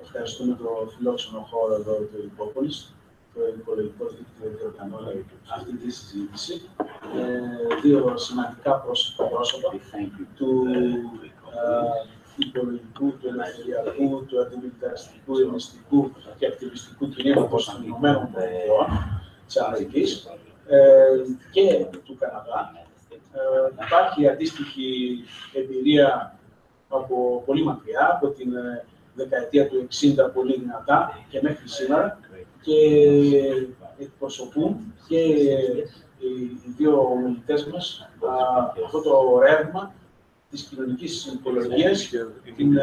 Ευχαριστούμε το φιλόξενο χώρο εδώ του Οικόπολης, το Οικολογικό Δίκτυο διοργανώνει αυτή τη συζήτηση. Δύο σημαντικά πρόσωπα του οικολογικού, του ελευθεριακού, του αντιμιλιταριστικού, ελληνιστικού και ακτιβιστικού κινήματος των Ηνωμένων Πολιτειών της Αμερικής και του Καναδά. Υπάρχει αντίστοιχη εμπειρία από πολύ μακριά, από την δεκαετία του 60 πολύ δυνατά και μέχρι σήμερα, και εκπροσωπούν και οι δύο ομιλητές μας αυτό το ρεύμα της κοινωνικής οικολογίας, την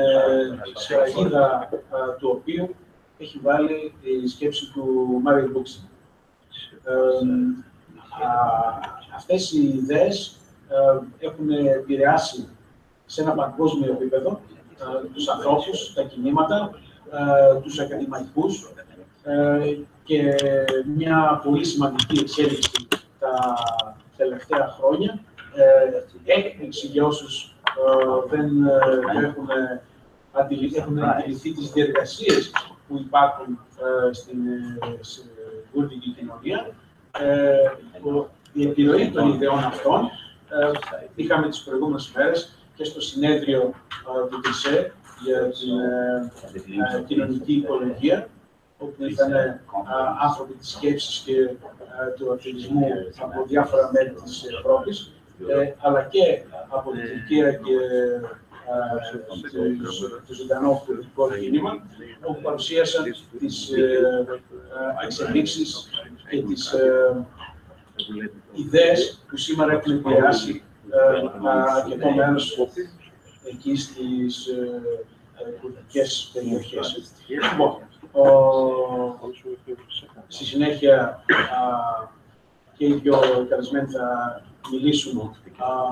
σφραγίδα του οποίου έχει βάλει η σκέψη του Μάριο Μπούξη. Αυτές οι ιδέες έχουν επηρεάσει σε ένα παγκόσμιο επίπεδο τους ανθρώπους, τα κινήματα, τους ακαδημαϊκούς και μια πολύ σημαντική εξέλιξη τα τελευταία χρόνια. Έκπληξη για όσους δεν έχουν αντιληφθεί τις διεργασίες που υπάρχουν στην κουρδική κοινωνία. Η επιρροή των ιδεών αυτών είχαμε τις προηγούμενες μέρες και στο συνέδριο του ΤΙΣΕ για την κοινωνική οικολογία, όπου ήταν άνθρωποι της σκέψης και του ακτιβισμού από διάφορα μέρη της Ευρώπης, αλλά και από την Τουρκία και το ζωντανό πολιτικό κίνημα, όπου παρουσίασαν τις εξελίξεις και τις ιδέες που σήμερα έχουν επηρεάσει αρκετό μέρος εκεί στις κουρδικές περιοχές. Στη συνέχεια και οι πιο καλεσμένοι θα μιλήσουν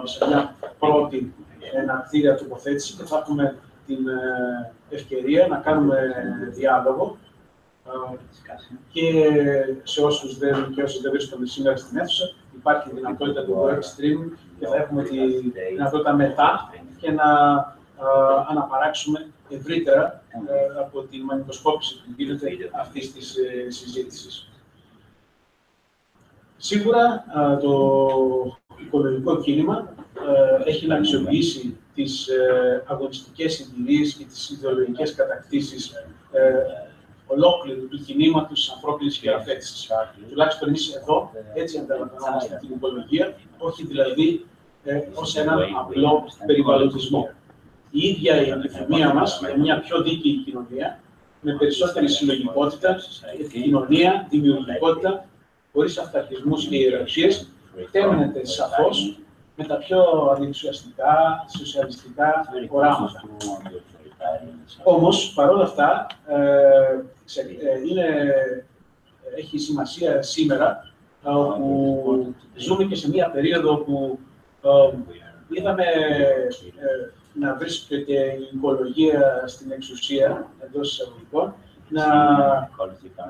σε μια πρώτη εναρκτήρια τοποθέτηση και θα έχουμε την ευκαιρία να κάνουμε διάλογο και σε όσους δεν βρίσκονται σήμερα στην αίθουσα. Υπάρχει δυνατότητα του web stream και θα έχουμε τη δυνατότητα μετά και να αναπαράξουμε ευρύτερα από την μαγνητοσκόπηση που γίνεται αυτής της συζήτησης. Σίγουρα το οικολογικό κίνημα έχει να αξιοποιήσει τις αγωνιστικές εμπειρίες και τις ιδεολογικές κατακτήσεις ολόκληρου του κινήματος της ανθρώπινης χειραφέτησης. Τουλάχιστον εμείς εδώ έτσι αντιλαμβανόμαστε την οικολογία, όχι δηλαδή ως έναν απλό περιβαλλοντισμό. Η ίδια η επιθυμία μας για μια πιο δίκαιη κοινωνία, με περισσότερη συλλογικότητα, κοινωνία, δημιουργικότητα, χωρίς αυταρχισμούς και ιεραρχίες, τέμνεται σαφώς με τα πιο αντιεξουσιαστικά, σοσιαλιστικά οράματα. Όμως, παρόλα αυτά, έχει σημασία σήμερα, όπου ζούμε και σε μια περίοδο όπου είδαμε να βρίσκεται η οικολογία στην εξουσία, εντός εισαγωγικών, να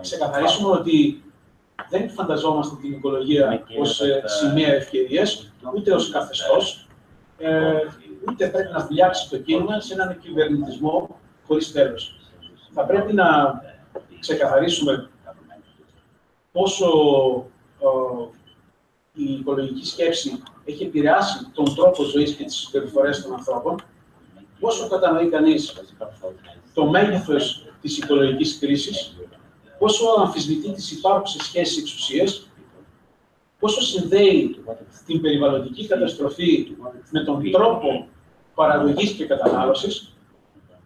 ξεκαθαρίσουμε ότι δεν φανταζόμαστε την οικολογία ως σημαία ευκαιρίας, ούτε ως καθεστώς, ούτε πρέπει να δουλειάξει το κίνημα σε έναν κυβερνητισμό χωρίς τέλος. Θα πρέπει να ξεκαθαρίσουμε πόσο η οικολογική σκέψη έχει επηρεάσει τον τρόπο ζωής και τις συμπεριφορές των ανθρώπων, πόσο κατανοεί κανείς το μέγεθος της οικολογικής κρίσης, πόσο αμφισβητεί τις υπάρχουσες σχέσεις εξουσίας, πόσο συνδέει την περιβαλλοντική καταστροφή με τον τρόπο παραγωγής και κατανάλωσης,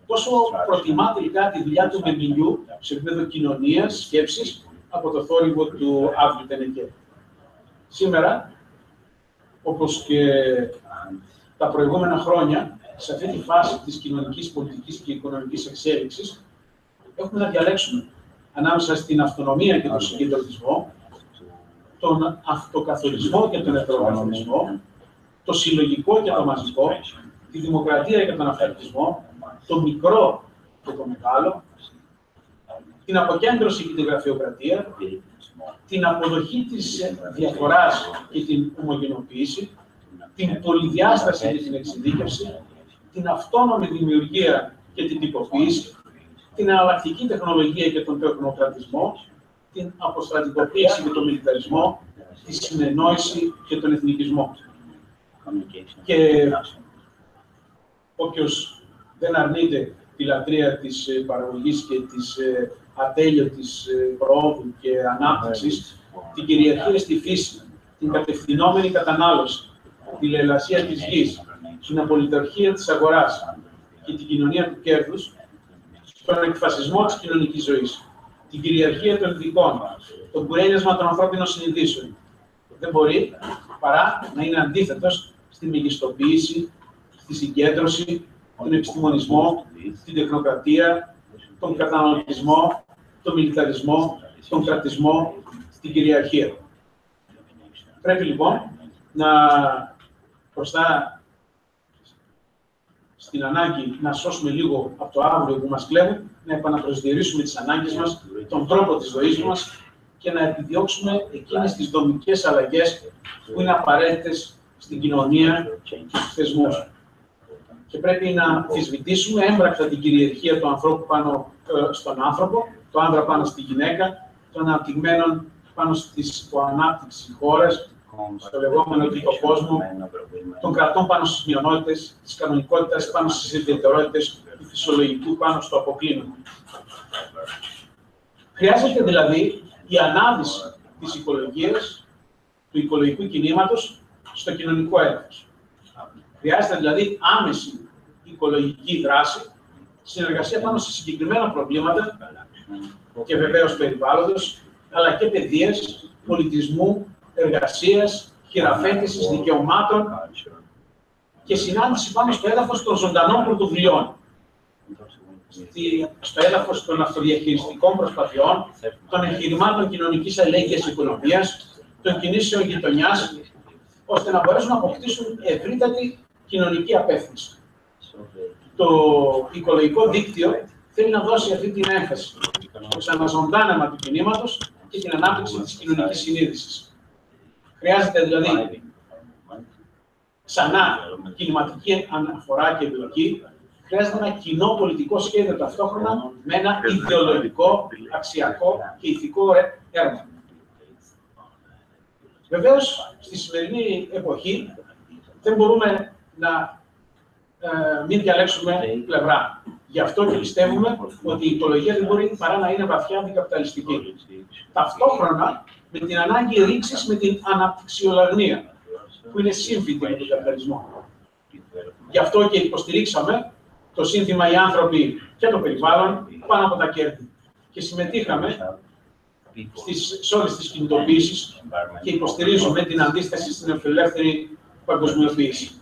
πόσο προτιμά τελικά τη δουλειά του μεμιλιού σε επίπεδο κοινωνίας, σκέψης, από το θόρυβο του αύριο τενεκέ. Σήμερα, όπως και τα προηγούμενα χρόνια, σε αυτή τη φάση της κοινωνικής, πολιτικής και οικονομικής εξέλιξης, έχουμε να διαλέξουμε ανάμεσα στην αυτονομία και τον συγκεντρωτισμό, τον αυτοκαθορισμό και τον ευρωκαθορισμό, το συλλογικό και το μαζικό, τη δημοκρατία και τον αυταρχισμό, το μικρό και το μεγάλο, την αποκέντρωση και την γραφειοκρατία, την αποδοχή της διαφοράς και την ομογενοποίηση, την πολυδιάσταση και την εξειδίκευση, την αυτόνομη δημιουργία και την τυποποίηση, την εναλλακτική τεχνολογία και τον τεχνοκρατισμό, την αποστρατικοποίηση και τον μιλιταρισμό, τη συνεννόηση και τον εθνικισμό. Και όποιος δεν αρνείται τη λατρεία της παραγωγής και της ατέλειωτης προόδου και ανάπτυξης, την κυριαρχία στη φύση, την κατευθυνόμενη κατανάλωση, τη λαιλασία της γης, την απολυταρχία της αγοράς και την κοινωνία του κέρδους, τον εκφασισμό της κοινωνικής ζωής, την κυριαρχία των ειδικών, το κουρέλιασμα των ανθρώπινων συνειδήσεων, δεν μπορεί παρά να είναι αντίθετος στη μεγιστοποίηση, στη συγκέντρωση, τον επιστημονισμό, την τεχνοκρατία, τον καταναλωτισμό, τον μιλιταρισμό, τον κρατισμό, την κυριαρχία. Πρέπει λοιπόν να μπροστά στην ανάγκη να σώσουμε λίγο από το αύριο που μας κλέβουν, να επαναπροσδιορίσουμε τις ανάγκες μας, τον τρόπο της ζωής μας και να επιδιώξουμε εκείνες τις δομικές αλλαγές που είναι απαραίτητες στην κοινωνία και στους θεσμούς. Και πρέπει να αμφισβητήσουμε έμπρακτα την κυριαρχία του ανθρώπου πάνω στον άνθρωπο, του άνδρα πάνω στη γυναίκα, των αναπτυγμένων πάνω στις υποανάπτυξη χώρες, στο λεγόμενο τρίτο κόσμο, των κρατών πάνω στις μειονότητες, της κανονικότητας πάνω στις ιδιαιτερότητες, του φυσιολογικού πάνω στο αποκλίνον. Χρειάζεται δηλαδή η ανάδυση της οικολογίας, του οικολογικού κινήματος, στο κοινωνικό έδαφος. Χρειάζεται δηλαδή άμεση οικολογική δράση, συνεργασία πάνω σε συγκεκριμένα προβλήματα και βεβαίως περιβάλλοντος, αλλά και παιδείας, πολιτισμού, εργασίας, χειραφέτησης δικαιωμάτων και συνάντηση πάνω στο έδαφος των ζωντανών πρωτοβουλειών, στο έδαφος των αυτοδιαχειριστικών προσπαθειών, των εγχειρημάτων κοινωνικής αλληλεγγύης και οικονομίας, των κινήσεων γειτονιάς, ώστε να μπορέσουν να αποκτήσουν ευρύτατη κοινωνική απεύθυνση. Το Οικολογικό Δίκτυο θέλει να δώσει αυτή την έμφαση στο ξαναζωντάνεμα του κινήματος και την ανάπτυξη της κοινωνικής συνείδησης. Χρειάζεται δηλαδή ξανά κινηματική αναφορά και εμπλοκή, χρειάζεται ένα κοινό πολιτικό σχέδιο ταυτόχρονα με ένα ιδεολογικό, αξιακό και ηθικό έργο. Βεβαίως, στη σημερινή εποχή δεν μπορούμε να μην διαλέξουμε πλευρά. Γι' αυτό και πιστεύουμε ότι η οικολογία δεν μπορεί παρά να είναι βαθιά αντικαπιταλιστική. Ταυτόχρονα με την ανάγκη ρήξης με την αναπτυξιολαγνία, που είναι σύμφυτη με τον καπιταλισμό. Γι' αυτό και υποστηρίξαμε το σύνθημα «Οι άνθρωποι και το περιβάλλον πάνω από τα κέρδη» και συμμετείχαμε σε όλες τις κινητοποιήσεις και υποστηρίζουμε την αντίσταση στην ελεύθερη παγκοσμιοποίηση.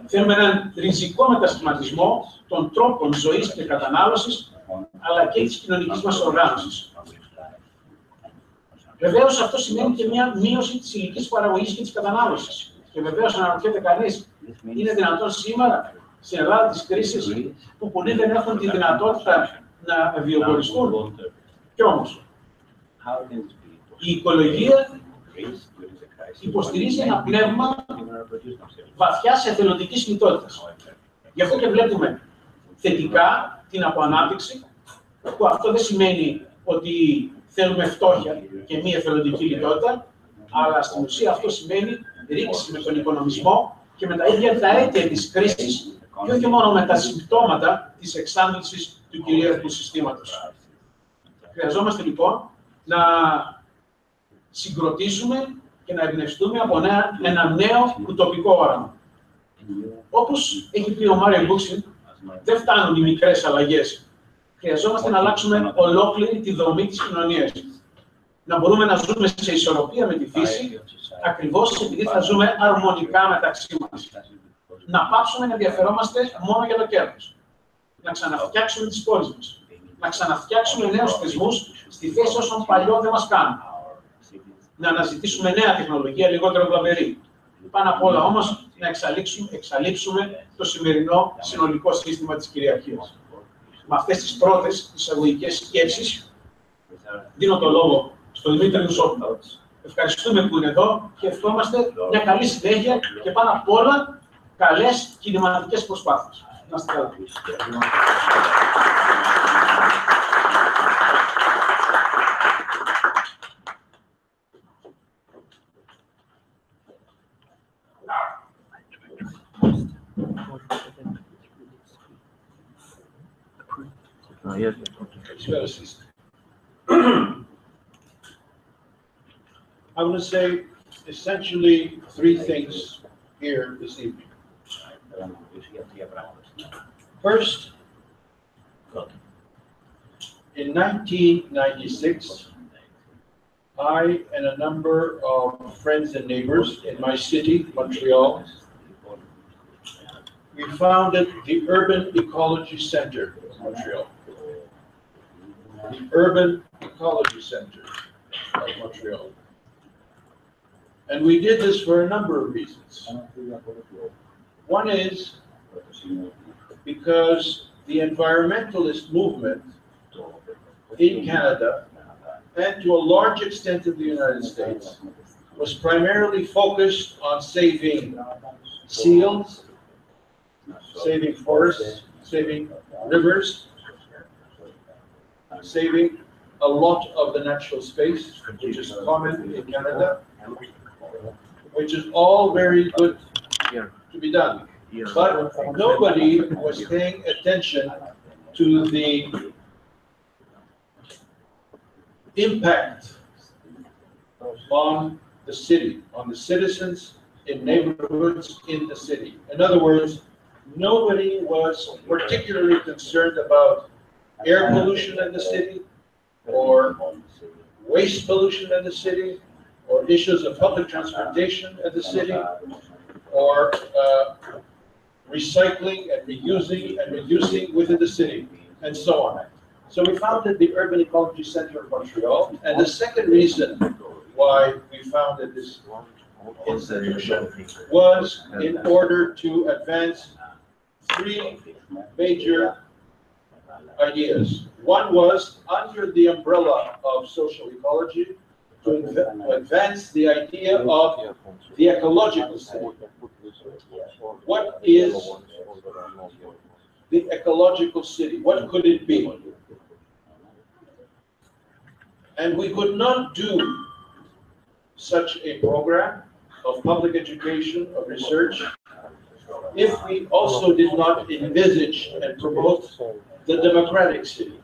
Θέλουμε έναν ριζικό μετασχηματισμό των τρόπων ζωής και κατανάλωσης, αλλά και της κοινωνικής μας οργάνωσης. Βεβαίως, αυτό σημαίνει και μια μείωση της υλικής παραγωγής και της κατανάλωσης. Και βεβαίως, αναρωτιέται κανείς, είναι δυνατόν σήμερα, στην Ελλάδα της κρίσης, που πολλοί δεν έχουν τη δυνατότητα να βιοποριστούν? Κι όμως, η οικολογία υποστηρίζει ένα πνεύμα βαθιάς εθελοντικής λιτότητας. Γι' αυτό και βλέπουμε θετικά την αποανάπτυξη, που αυτό δεν σημαίνει ότι θέλουμε φτώχεια και μη εθελοντική λιτότητα, αλλά στην ουσία αυτό σημαίνει ρήξη με τον οικονομισμό και με τα ίδια τα αίτια της κρίσης, και όχι μόνο με τα συμπτώματα της εξάντλησης του κυρίαρχου συστήματος. Χρειαζόμαστε λοιπόν να συγκροτήσουμε και να εμπνευστούμε από ένα νέο ουτοπικό όραμα. Όπως έχει πει ο Μάριο Μπούξιν, δεν φτάνουν οι μικρές αλλαγές. Χρειαζόμαστε να αλλάξουμε ολόκληρη τη δομή της κοινωνίας. Να μπορούμε να ζούμε σε ισορροπία με τη φύση, ακριβώς επειδή θα ζούμε αρμονικά μεταξύ μας. Να πάψουμε να ενδιαφερόμαστε μόνο για το κέρδος. Να ξαναφτιάξουμε τις πόλεις μας. Να ξαναφτιάξουμε νέους θεσμούς στη θέση όσων παλιό δεν μας κάνουν. Να αναζητήσουμε νέα τεχνολογία, λιγότερο βλαβερή. Πάνω απ' όλα όμως, να εξαλείψουμε το σημερινό συνολικό σύστημα της κυριαρχίας. Με αυτές τις πρώτες εισαγωγικές σκέψεις, δίνω το λόγο στον Δημήτρη Ρουσόπουλο. Ευχαριστούμε που είναι εδώ και ευχόμαστε μια καλή συνέχεια και πάνω απ' όλα καλές κινηματικές προσπάθειες. Να είστε καλά. Yes. I'm going to say essentially three things here this evening. First, in 1996, I and a number of friends and neighbors in my city, Montreal, we founded the Urban Ecology Center of Montreal. The Urban Ecology Center of Montreal. And we did this for a number of reasons. One is because the environmentalist movement in Canada, and to a large extent in the United States, was primarily focused on saving seals, saving forests, saving rivers, saving a lot of the natural space, which is common in Canada, which is all very good to be done. But nobody was paying attention to the impact on the city, on the citizens in neighborhoods in the city. In other words, nobody was particularly concerned about air pollution in the city, or waste pollution in the city, or issues of public transportation in the city, or recycling and reusing and reducing within the city, and so on. So we founded the Urban Ecology Center of Montreal, and the second reason why we founded this institution was in order to advance three major ideas. One was, under the umbrella of social ecology, to advance the idea of the ecological city. What is the ecological city? What could it be? And we could not do such a program of public education, of research, if we also did not envisage and promote the democratic city.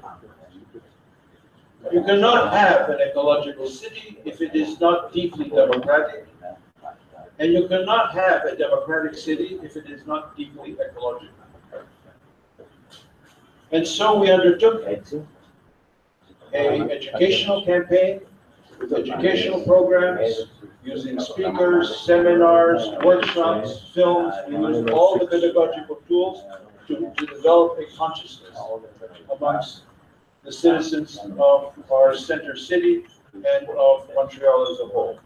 You cannot have an ecological city if it is not deeply democratic, and you cannot have a democratic city if it is not deeply ecological. And so we undertook an educational campaign with educational programs, using speakers, seminars, workshops, films. We used all the pedagogical tools to develop a consciousness amongst the citizens of our center city and of Montreal as a whole.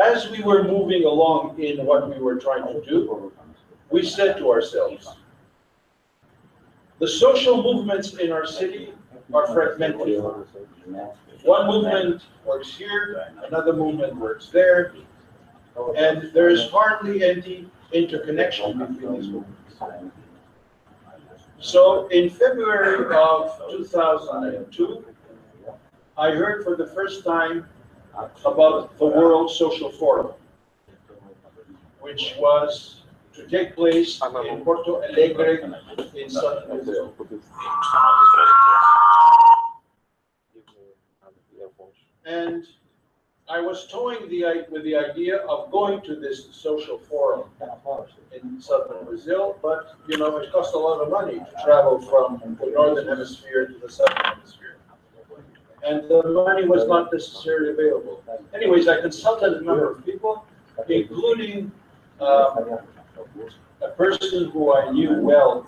As we were moving along in what we were trying to do, we said to ourselves, the social movements in our city are fragmented. One movement works here, another movement works there, and there is hardly any interconnection between these movements. So in February of 2002, I heard for the first time about the World Social Forum, which was to take place in Porto Alegre in southern Brazil. And I was toying with the idea of going to this social forum in southern Brazil, but you know, it cost a lot of money to travel from the northern hemisphere to the southern hemisphere. And the money was not necessarily available. Anyways, I consulted a number of people, including a person who I knew well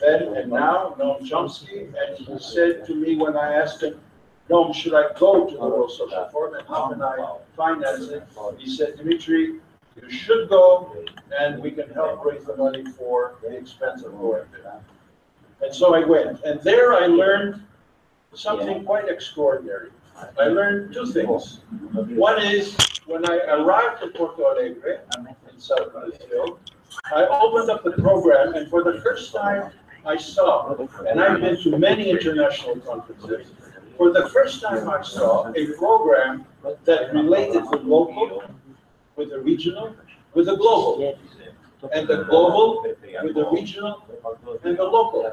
then and now, Noam Chomsky, and he said to me when I asked him, Noam, should I go to the World Social Forum and how can I finance it? He said, Dimitri, you should go and we can help raise the money for the expense of going there. And so I went, and there I learned something quite extraordinary. I learned two things. One is, when I arrived in Porto Alegre, in southern Brazil, I opened up the program, and for the first time I saw, and I've been to many international conferences, for the first time I saw a program that related the local with the regional with the global, and the global with the regional and the local.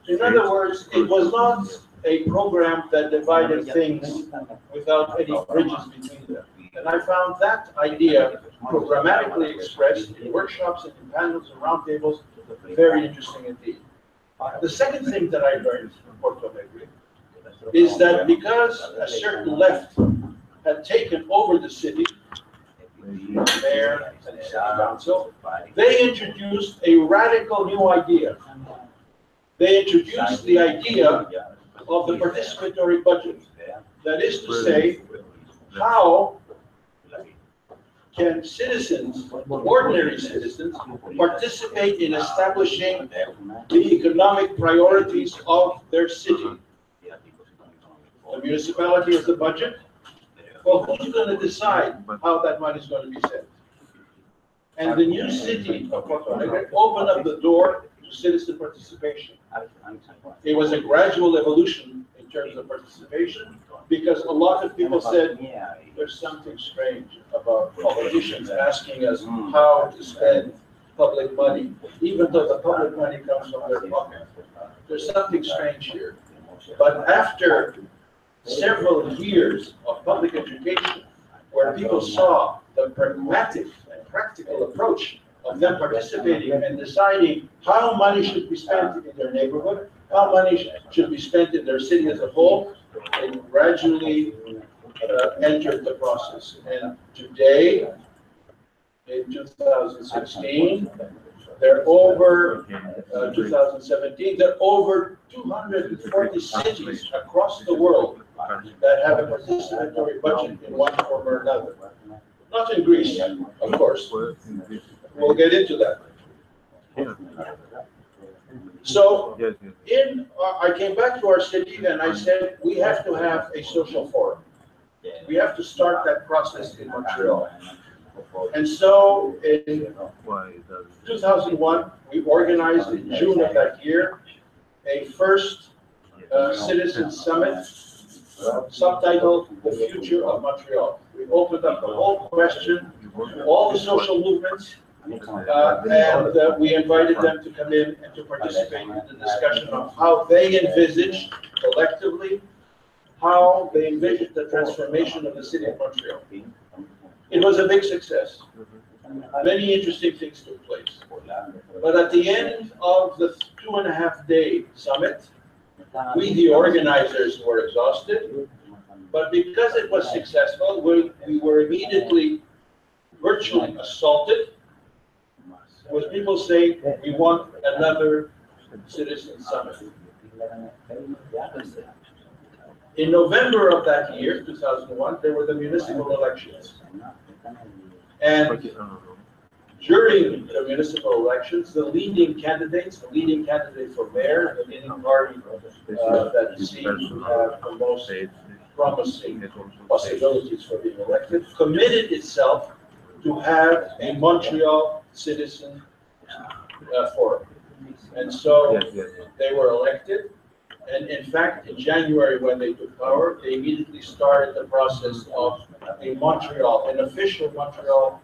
In other words, it was not a program that divided things without any bridges between them. And I found that idea programmatically expressed in workshops and in panels and roundtables very interesting indeed. The second thing that I learned from Porto Alegre is that because a certain left had taken over the city, the mayor and the city council, they introduced a radical new idea. They introduced the idea of the participatory budget. That is to say, how can citizens, ordinary citizens, participate in establishing the economic priorities of their city? The municipality has the budget. Well, who's going to decide how that money is going to be spent? And the new city of Porto Alegre opened up the door to citizen participation. It was a gradual evolution in terms of participation, because a lot of people said, there's something strange about politicians asking us how to spend public money, even though the public money comes from their pocket. There's something strange here. But after several years of public education, where people saw the pragmatic and practical approach of them participating and deciding how money should be spent in their neighborhood, how money should be spent in their city as a whole, they gradually entered the process. And today, in 2016, they're over 2017, there are over 240 cities across the world that have a participatory budget in one form or another. Not in Greece, of course. We'll get into that. So, I came back to our city and I said, we have to have a social forum. We have to start that process in Montreal. And so, in 2001, we organized in June of that year a first citizen summit, subtitled "The Future of Montreal." We opened up the whole question to all the social movements, and we invited them to come in and to participate in the discussion of how they envisaged collectively, how they envisioned the transformation of the city of Montreal. It was a big success. Many interesting things took place. But at the end of the 2.5-day summit, we, the organizers, were exhausted. But because it was successful, we were immediately virtually assaulted with people saying, we want another citizen summit. In November of that year, 2001, there were the municipal elections. And during the municipal elections, the leading candidate for mayor, the leading party that seemed to have the most promising possibilities for being elected, committed itself to have a Montreal citizen forum. And so they were elected. And in fact, in January, when they took power, they immediately started the process of an official Montreal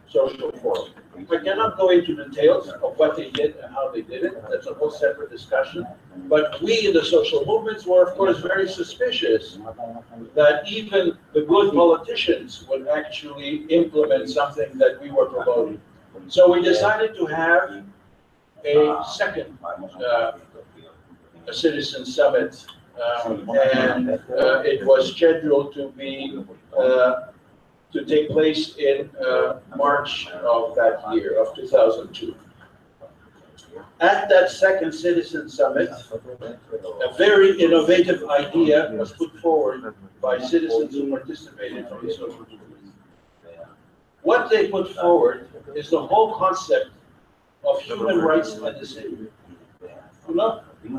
social forum. I cannot go into details of what they did and how they did it. That's a whole separate discussion. But we in the social movements were, of course, very suspicious that even the good politicians would actually implement something that we were promoting. So we decided to have a second a citizen summit, and it was scheduled to take place in March of that year, of 2002. At that second citizen summit, a very innovative idea was put forward by citizens who participated from the social movement. What they put forward is the whole concept of human rights and the city.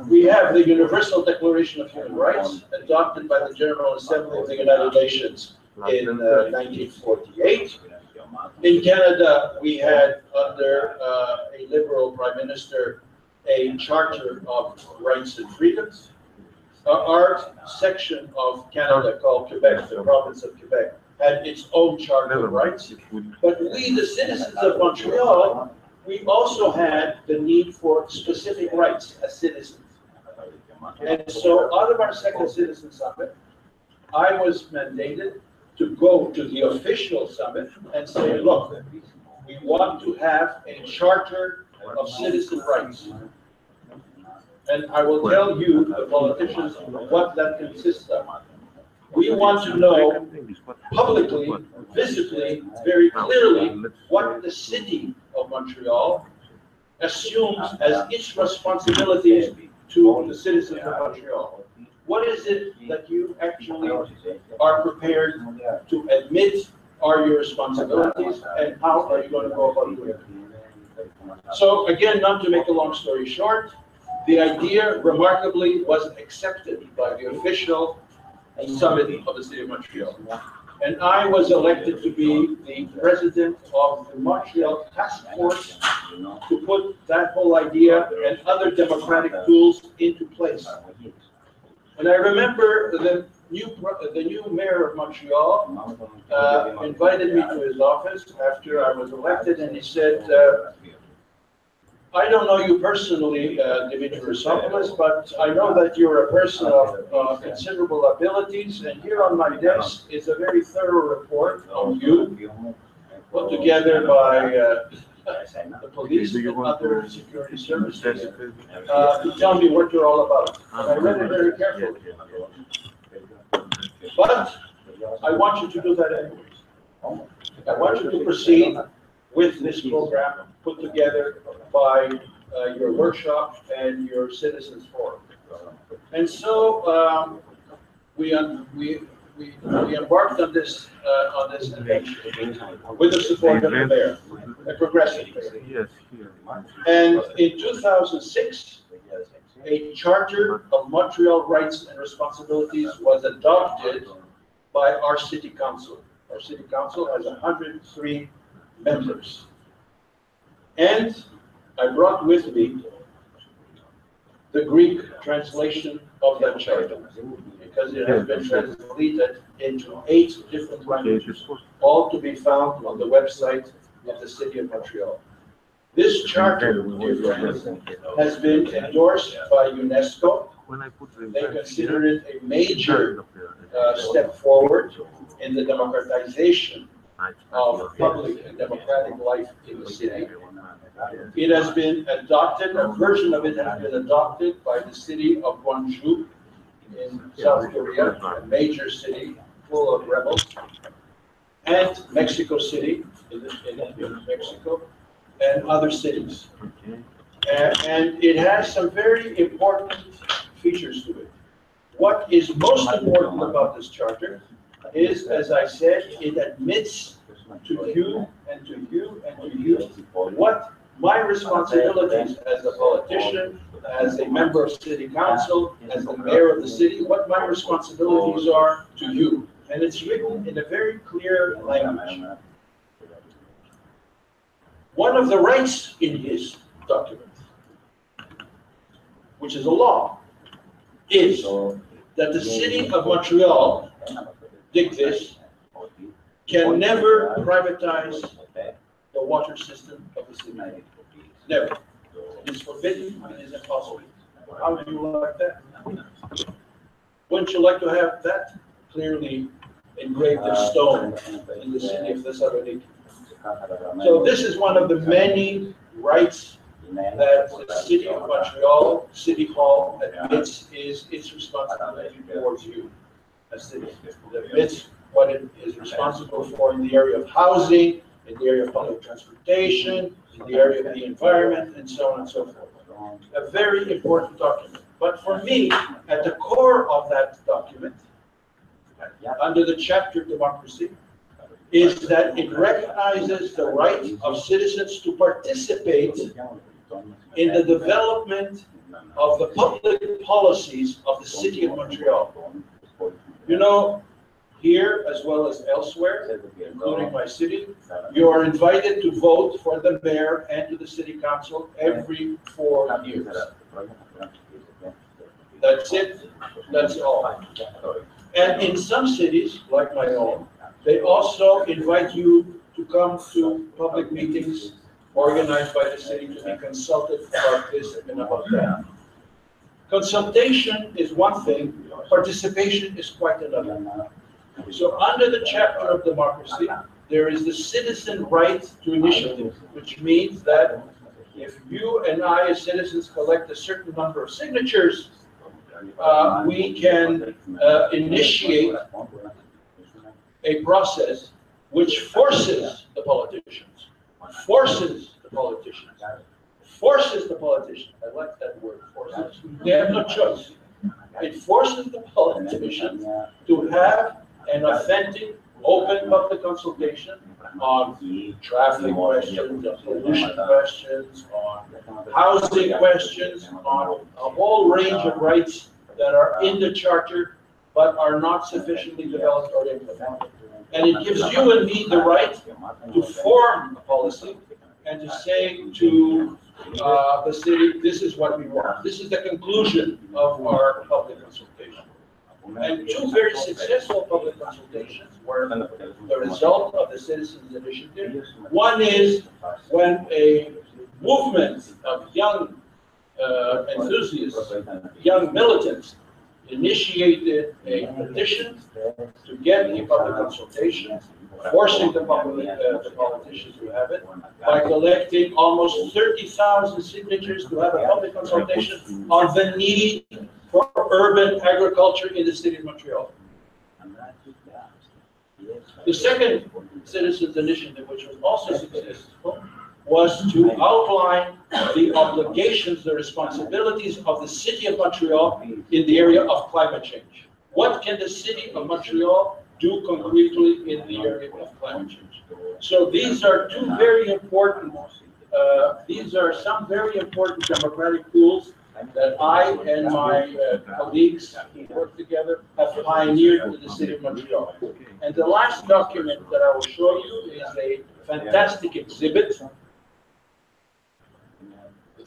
We have the Universal Declaration of Human Rights, adopted by the General Assembly of the United Nations in 1948. In Canada, we had, under a Liberal Prime Minister, a Charter of Rights and Freedoms. Our section of Canada, called Quebec, the province of Quebec, had its own Charter of Rights. But we, the citizens of Montreal, we also had the need for specific rights as citizens. And so out of our second citizen summit, I was mandated to go to the official summit and say, look, we want to have a charter of citizen rights. And I will tell you, the politicians, what that consists of. We want to know publicly, visibly, very clearly, what the city of Montreal assumes as its responsibilities to the citizens of Montreal. What is it that you actually are prepared to admit are your responsibilities, and how are you going to go about doing it? So again, not to make a long story short, the idea remarkably was accepted by the official summit of the city of Montreal. And I was elected to be the president of the Montreal Task Force to put that whole idea and other democratic tools into place. And I remember the new mayor of Montreal invited me to his office after I was elected, and he said, I don't know you personally, Dimitri Roussopoulos, but I know that you're a person of considerable abilities, and here on my desk is a very thorough report on you, put together by the police and other security services, to tell me what you're all about. And I read it very carefully. But I want you to do that anyways. I want you to proceed with this program put together by your workshop and your citizens forum. And so we embarked on this adventure with the support of the mayor, a progressive mayor. And in 2006, a charter of Montreal rights and responsibilities was adopted by our city council. Our city council has 103 members. And I brought with me the Greek translation of that charter, because it has been translated into 8 different languages, all to be found on the website of the city of Montreal. This charter, dear friends, has been endorsed by UNESCO. They consider it a major step forward in the democratization of public and democratic life in the city. It has been adopted, a version of it has been adopted by the city of Gwangju in South Korea, a major city full of rebels, and Mexico City in Mexico, and other cities. And it has some very important features to it. What is most important about this charter is, as I said, it admits to you and to you and to you what my responsibilities as a politician, as a member of city council, as the mayor of the city, what my responsibilities are to you. And it's written in a very clear language. One of the rights in his document, which is a law, is that the city of Montreal, dig this, can never privatize the water system of the city. Never. It is forbidden, it is impossible. How do you like that? Wouldn't you like to have that clearly engraved in stone in the city of Thessaloniki? So this is one of the many rights that the city of Montreal, City Hall admits is its responsibility towards you as citizens. It admits what it is responsible for in the area of housing, in the area of public transportation, in the area of the environment, and so on and so forth. A very important document. But for me, at the core of that document, under the chapter Democracy, is that it recognizes the right of citizens to participate in the development of the public policies of the city of Montreal. You know, here as well as elsewhere, including my city, you are invited to vote for the mayor and to the city council every 4 years. That's it, that's all. And in some cities, like my own, they also invite you to come to public meetings organized by the city to be consulted about this and about that. Consultation is one thing, participation is quite another. So under the chapter of democracy, there is the citizen right to initiative, which means that if you and I as citizens collect a certain number of signatures, we can initiate a process which forces the politicians. I like that word, forces. They have no choice. It forces the politicians to have an authentic, open public consultation on traffic questions, on pollution questions, on housing questions, on a whole range of rights that are in the charter but are not sufficiently developed or implemented. And it gives you and me the right to form a policy and to say to the city, this is what we want. This is the conclusion of our public consultation. And two very successful public consultations were the result of the citizens' initiative. One is when a movement of young enthusiasts, young militants, initiated a petition to get a public consultation, forcing the politicians to have it, by collecting almost 30,000 signatures to have a public consultation on the need for urban agriculture in the city of Montreal. The second citizens' initiative, which was also successful, was to outline the obligations, the responsibilities of the city of Montreal in the area of climate change. What can the city of Montreal do concretely in the area of climate change? So these are two very important, these are some very important democratic tools that I and my colleagues who work together have pioneered in the city of Montreal. And the last document that I will show you is a fantastic exhibit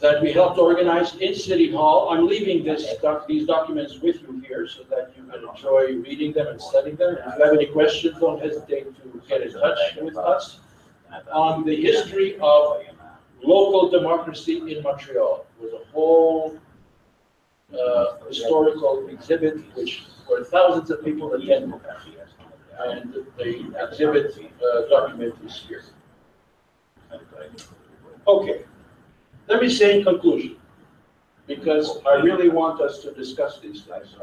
that we helped organize in City Hall. I'm leaving these documents with you here so that you can enjoy reading them and studying them. If you have any questions, don't hesitate to get in touch with us on the history of local democracy in Montreal. It was a whole historical exhibit where thousands of people attended, and the exhibit document is here. Okay. Let me say in conclusion, because I really want us to discuss these things.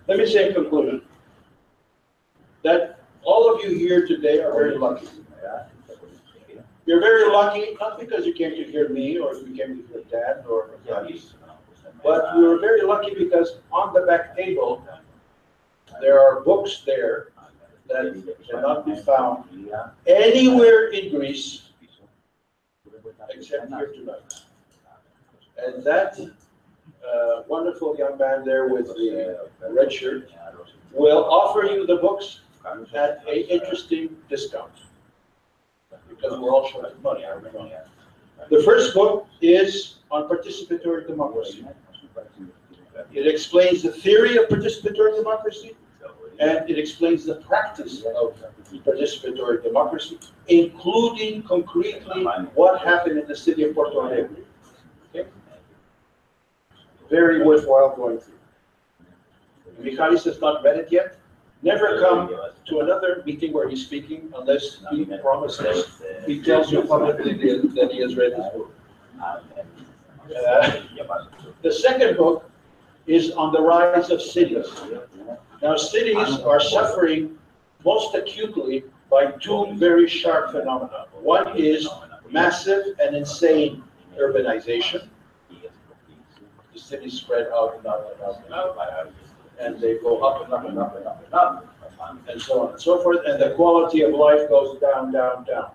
Let me say in conclusion that all of you here today are very lucky. You're very lucky, not because you came to hear me or you came to hear Dan or Michali, but you're very lucky because on the back table, there are books there that cannot be found anywhere in Greece except here tonight. And that wonderful young man there with the red shirt will offer you the books at an interesting discount, because we're all short of money. The first book is on participatory democracy. It explains the theory of participatory democracy, and it explains the practice of participatory democracy, including concretely what happened in the city of Porto Alegre. Okay? Very worthwhile going through. Michalis has not read it yet. Never come to another meeting where he's speaking unless he promises, he tells you publicly that he has read this book. The second book is on the rise of cities. Now, cities are suffering most acutely by two very sharp phenomena. One is massive and insane urbanization. The cities spread out and out and out and out, and they go up and up and up and up and up, and so on and so forth, and the quality of life goes down, down, down.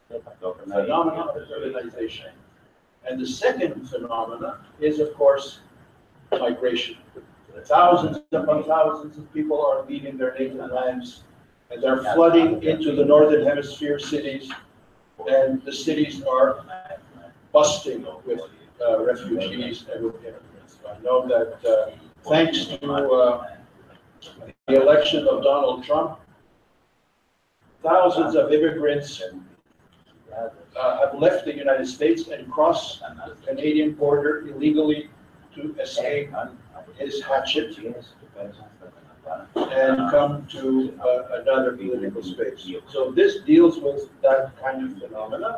Phenomenon of urbanization. And the second phenomenon is, of course, migration. Thousands upon thousands of people are leaving their native lands, and they're flooding into the northern hemisphere cities, and the cities are busting with refugees and with immigrants. I know that thanks to the election of Donald Trump, thousands of immigrants have left the United States and crossed the Canadian border illegally to escape his hatchet and come to another political space. So this deals with that kind of phenomena.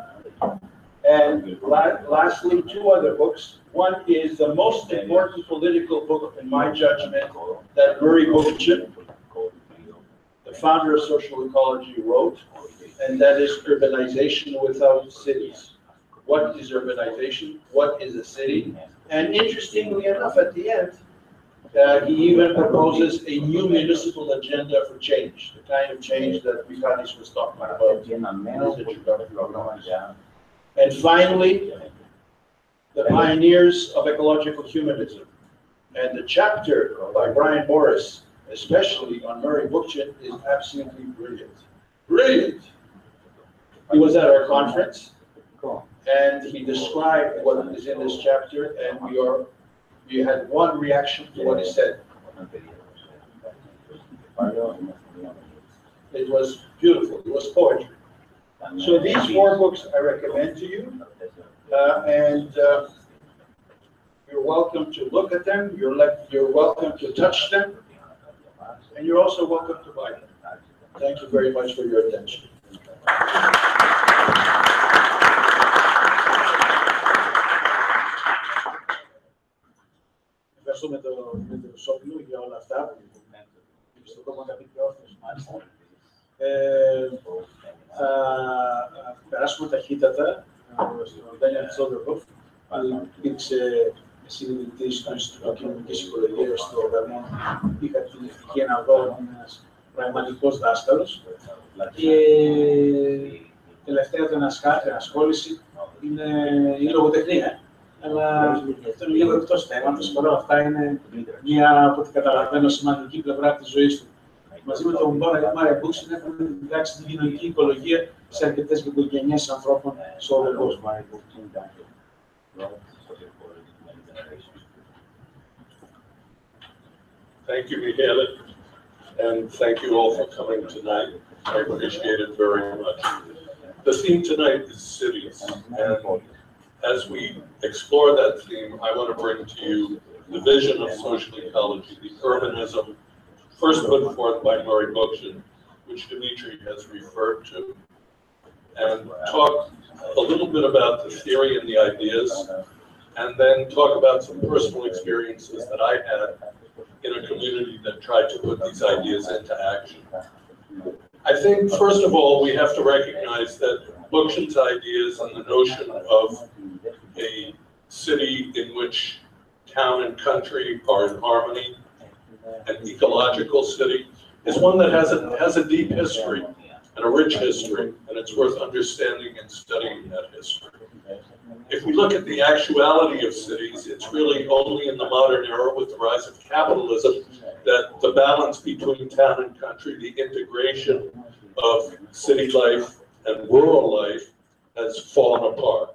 And lastly, two other books. One is the most important political book, in my judgment, that Murray Bookchin, the founder of social ecology, wrote, and that is Urbanization Without Cities. What is urbanization? What is a city? And interestingly enough, at the end, he even proposes a new municipal agenda for change, the kind of change that Michalis was talking about in his introduction. And finally, the pioneers of ecological humanism. And the chapter by Brian Morris, especially on Murray Bookchin, is absolutely brilliant. Brilliant! He was at our conference, and he described what is in this chapter, and we had one reaction to what he said. It was beautiful. It was poetry. So these four books I recommend to you, and you're welcome to look at them. You're welcome to touch them, and you're also welcome to buy them. Thank you very much for your attention. Ευχαριστούμε τον Δημήτρη Ρουσόπουλο για όλα αυτά που στο κόμμα κατοικιώθηση, μάλιστα. Θα περάσουμε ταχύτατα στον Daniel Chodorkoff, που υπήρξε συνειδητής στο Ινστιτούτο Κοινωνικής Οικολογίας στο Γερμανό. Είχα την ευτυχία να δω ένας πραγματικός δάσκαλος. Και τελευταία του ενασχόληση είναι η λογοτεχνία. Αλλά αυτό είναι λίγο εκτός θέματος. Παρ' όλα αυτά είναι μια, από ό,τι καταλαβαίνω, σημαντική πλευρά της ζωής του. Μαζί με τον Μάρια Μπούξιν έχουμε διδάξει την κοινωνική οικολογία σε αρκετές οικογένειες ανθρώπων σε όλο τον κόσμο. Thank you, Michele, and thank you all for coming tonight. I appreciate it very much. The theme tonight is cities, and as we explore that theme, I want to bring to you the vision of social ecology, the urbanism first put forth by Murray Bookchin, which Dimitri has referred to, and talk a little bit about the theory and the ideas, and then talk about some personal experiences that I had in a community that tried to put these ideas into action. I think, first of all, we have to recognize that Bookchin's ideas and the notion of a city in which town and country are in harmony, an ecological city, is one that has a deep history and a rich history, and it's worth understanding and studying that history. If we look at the actuality of cities, it's really only in the modern era with the rise of capitalism that the balance between town and country, the integration of city life and rural life has fallen apart.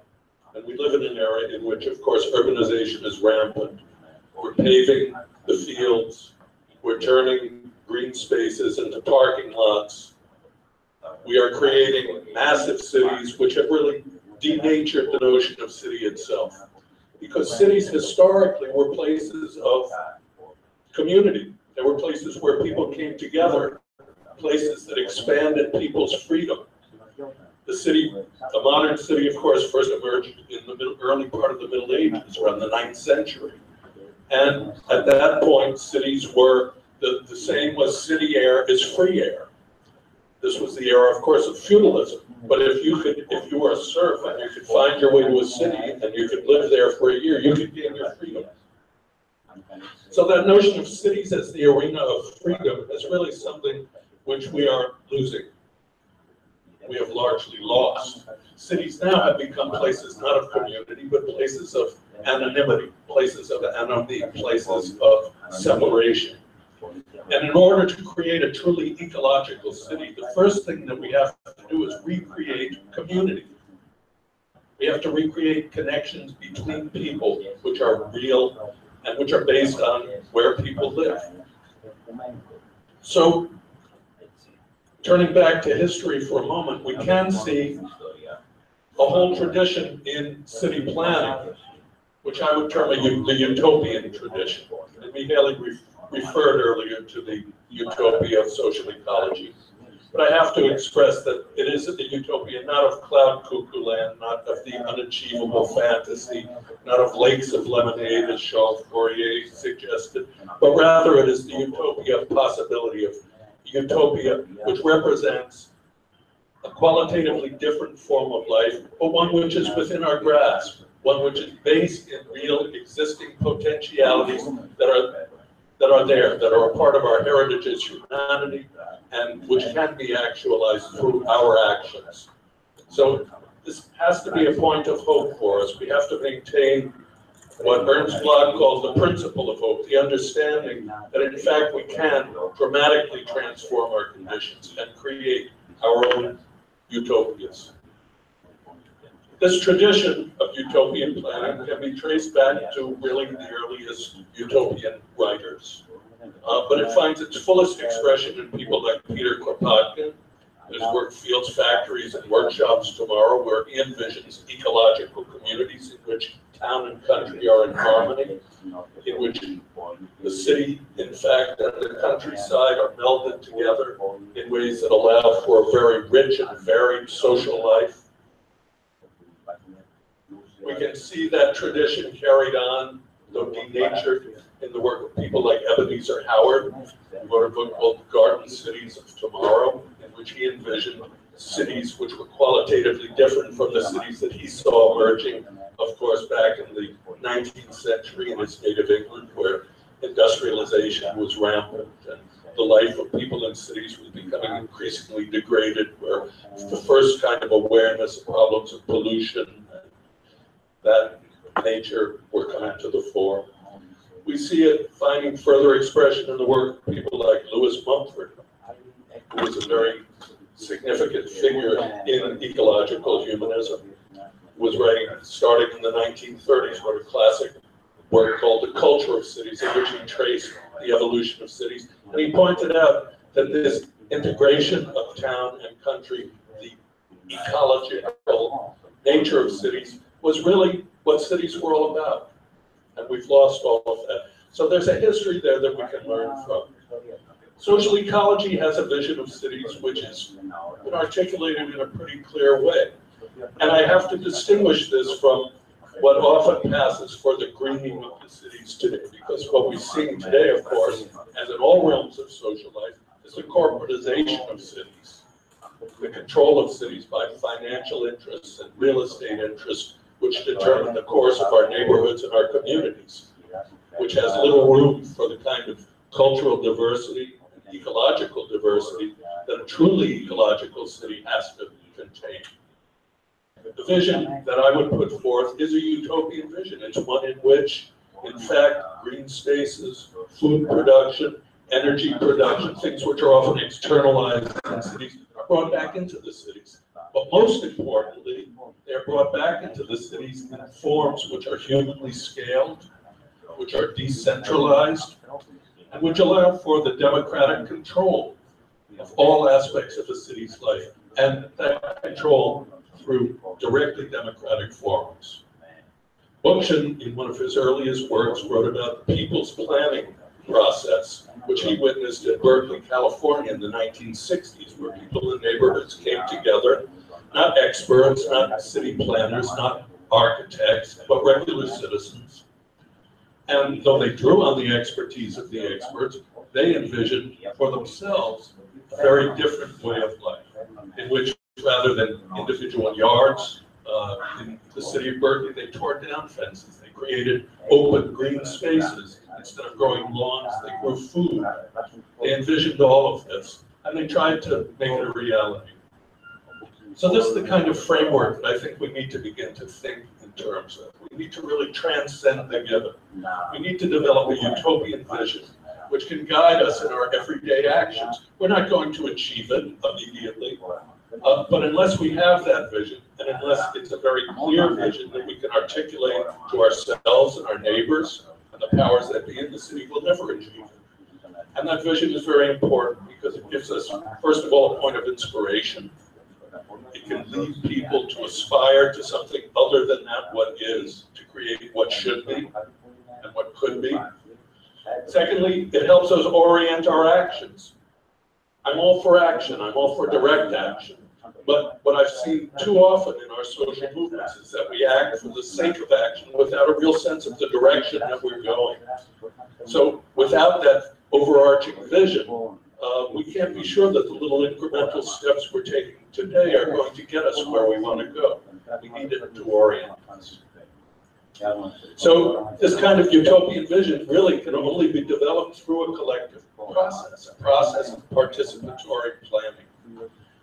And we live in an era in which, of course, urbanization is rampant. We're paving the fields, we're turning green spaces into parking lots. We are creating massive cities which have really denatured the notion of city itself. Because cities historically were places of community. They were places where people came together, places that expanded people's freedom. The city, the modern city, of course, first emerged in the early part of the Middle Ages, around the 9th century. And at that point, cities were, the saying was city air is free air. This was the era, of course, of feudalism. But if you were a serf and you could find your way to a city and you could live there for a year, you could gain your freedom. So that notion of cities as the arena of freedom is really something which we are losing. We have largely lost. Cities now have become places not of community, but places of anonymity, places of anonymity, places of separation. And in order to create a truly ecological city, the first thing that we have to do is recreate community. We have to recreate connections between people which are real and which are based on where people live. So, turning back to history for a moment, we can see whole tradition in city planning, which I would term the utopian tradition. And Michele referred earlier to the utopia of social ecology. But I have to express that it is the utopia not of cloud cuckoo land, not of the unachievable fantasy, not of lakes of lemonade, as Charles Fourier suggested, but rather it is the utopia of possibility, of utopia which represents a qualitatively different form of life, but one which is within our grasp, one which is based in real existing potentialities that are there, that are a part of our heritage as humanity, and which can be actualized through our actions. So this has to be a point of hope for us. We have to maintain what Ernst Bloch calls the principle of hope, the understanding that in fact we can dramatically transform our conditions and create our own utopias. This tradition of utopian planning can be traced back to really the earliest utopian writers. But it finds its fullest expression in people like Peter Kropotkin, his work Fields, Factories, and Workshops Tomorrow, where he envisions ecological communities in which town and country are in harmony, in which the city, in fact, and the countryside are melded together in ways that allow for a very rich and varied social life. We can see that tradition carried on, though denatured, in the work of people like Ebenezer Howard, who wrote a book called Garden Cities of Tomorrow, in which he envisioned cities which were qualitatively different from the cities that he saw emerging, of course, back in the 19th century in his native England, where industrialization was rampant and the life of people in cities was becoming increasingly degraded, where the first kind of awareness of problems of pollution and that nature were coming to the fore. We see it finding further expression in the work of people like Lewis Mumford, who was a very significant figure in ecological humanism, who was writing, starting in the 1930s, wrote a classic work called The Culture of Cities, in which he traced the evolution of cities. And he pointed out that this integration of town and country, the ecological nature of cities, was really what cities were all about. And we've lost all of that. So there's a history there that we can learn from. Social ecology has a vision of cities which is articulated in a pretty clear way. And I have to distinguish this from what often passes for the greening of the cities today, because what we're seeing today, of course, as in all realms of social life, is the corporatization of cities, the control of cities by financial interests and real estate interests, which determine the course of our neighborhoods and our communities, which has little room for the kind of cultural diversity and ecological diversity that a truly ecological city has to contain. The vision that I would put forth is a utopian vision. It's one in which, in fact, green spaces, food production, energy production, things which are often externalized in cities, are brought back into the cities. But most importantly, they're brought back into the cities in forms which are humanly scaled, which are decentralized, and which allow for the democratic control of all aspects of a city's life, and that control through directly democratic forms. Bookchin, in one of his earliest works, wrote about the people's planning process, which he witnessed in Berkeley, California in the 1960s, where people in neighborhoods came together, not experts, not city planners, not architects, but regular citizens. And though they drew on the expertise of the experts, they envisioned for themselves a very different way of life, in which rather than individual yards in the city of Berkeley, they tore down fences. They created open green spaces. Instead of growing lawns, they grew food. They envisioned all of this, and they tried to make it a reality. So this is the kind of framework that I think we need to begin to think in terms of. We need to really transcend the given. We need to develop a utopian vision which can guide us in our everyday actions. We're not going to achieve it immediately, but unless we have that vision, and unless it's a very clear vision that we can articulate to ourselves and our neighbors and the powers that be in the city, we'll never achieve it. And that vision is very important because it gives us, first of all, a point of inspiration. It can lead people to aspire to something other than that what is, to create what should be and what could be. Secondly, it helps us orient our actions. I'm all for action, I'm all for direct action. But what I've seen too often in our social movements is that we act for the sake of action without a real sense of the direction that we're going. So without that overarching vision, we can't be sure that the little incremental steps we're taking today are going to get us where we want to go. We need it to orient us. So this kind of utopian vision really can only be developed through a collective process, a process of participatory planning.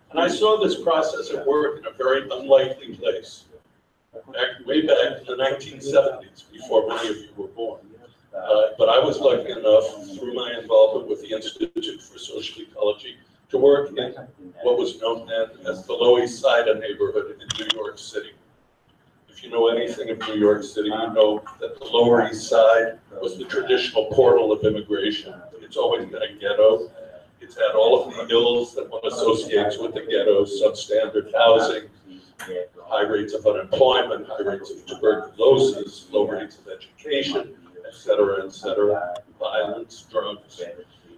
And I saw this process at work in a very unlikely place, way back in the 1970s, before many of you were born. But I was lucky enough, through my involvement with the Institute for Social Ecology, to work in what was known then as the Lower East Side neighborhood in New York City. If you know anything of New York City, you know that the Lower East Side was the traditional portal of immigration. It's always been a ghetto. It's had all of the ills that one associates with the ghetto: substandard housing, high rates of unemployment, high rates of tuberculosis, low rates of education, et cetera, violence, drugs.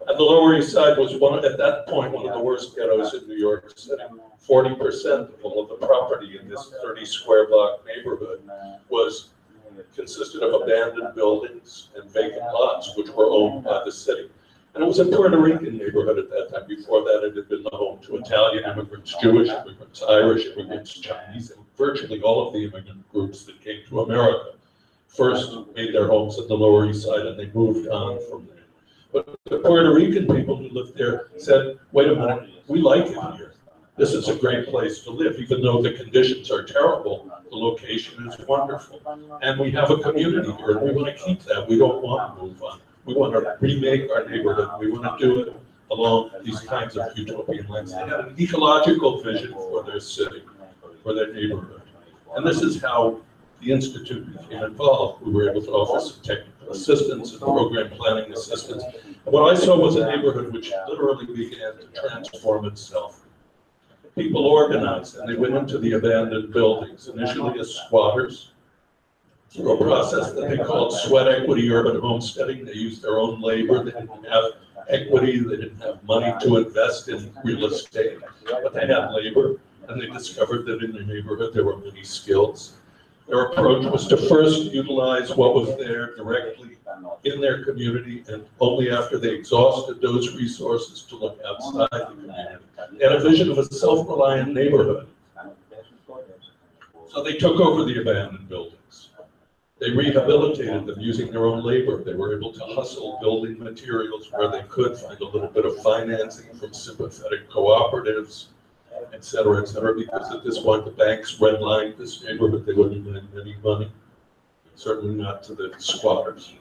And the Lower East Side was at that point, one of the worst ghettos in New York City. 40% of all of the property in this 30 square block neighborhood consisted of abandoned buildings and vacant lots, which were owned by the city. And it was a Puerto Rican neighborhood at that time. Before that, it had been the home to Italian immigrants, Jewish immigrants, Irish immigrants, Chinese, and virtually all of the immigrant groups that came to America first made their homes at the Lower East Side, and they moved on from there. But the Puerto Rican people who lived there said, wait a minute, we like it here. This is a great place to live, even though the conditions are terrible. The location is wonderful. And we have a community here, and we want to keep that. We don't want to move on. We want to remake our neighborhood. We want to do it along these kinds of utopian lines. They had an ecological vision for their city, for their neighborhood. And this is how the Institute became involved. We were able to offer some technical assistance and program planning assistance. And what I saw was a neighborhood which literally began to transform itself. People organized, and they went into the abandoned buildings, initially as squatters, through a process that they called sweat equity urban homesteading. They used their own labor. They didn't have equity. They didn't have money to invest in real estate, but they had labor, and they discovered that in their neighborhood there were many skills. Their approach was to first utilize what was there directly in their community, and only after they exhausted those resources to look outside the community. They had a vision of a self-reliant neighborhood. So they took over the abandoned buildings. They rehabilitated them using their own labor. They were able to hustle building materials where they could, find a little bit of financing from sympathetic cooperatives, et cetera, because at this point the banks redlined this neighborhood. They wouldn't lend any money, certainly not to the squatters.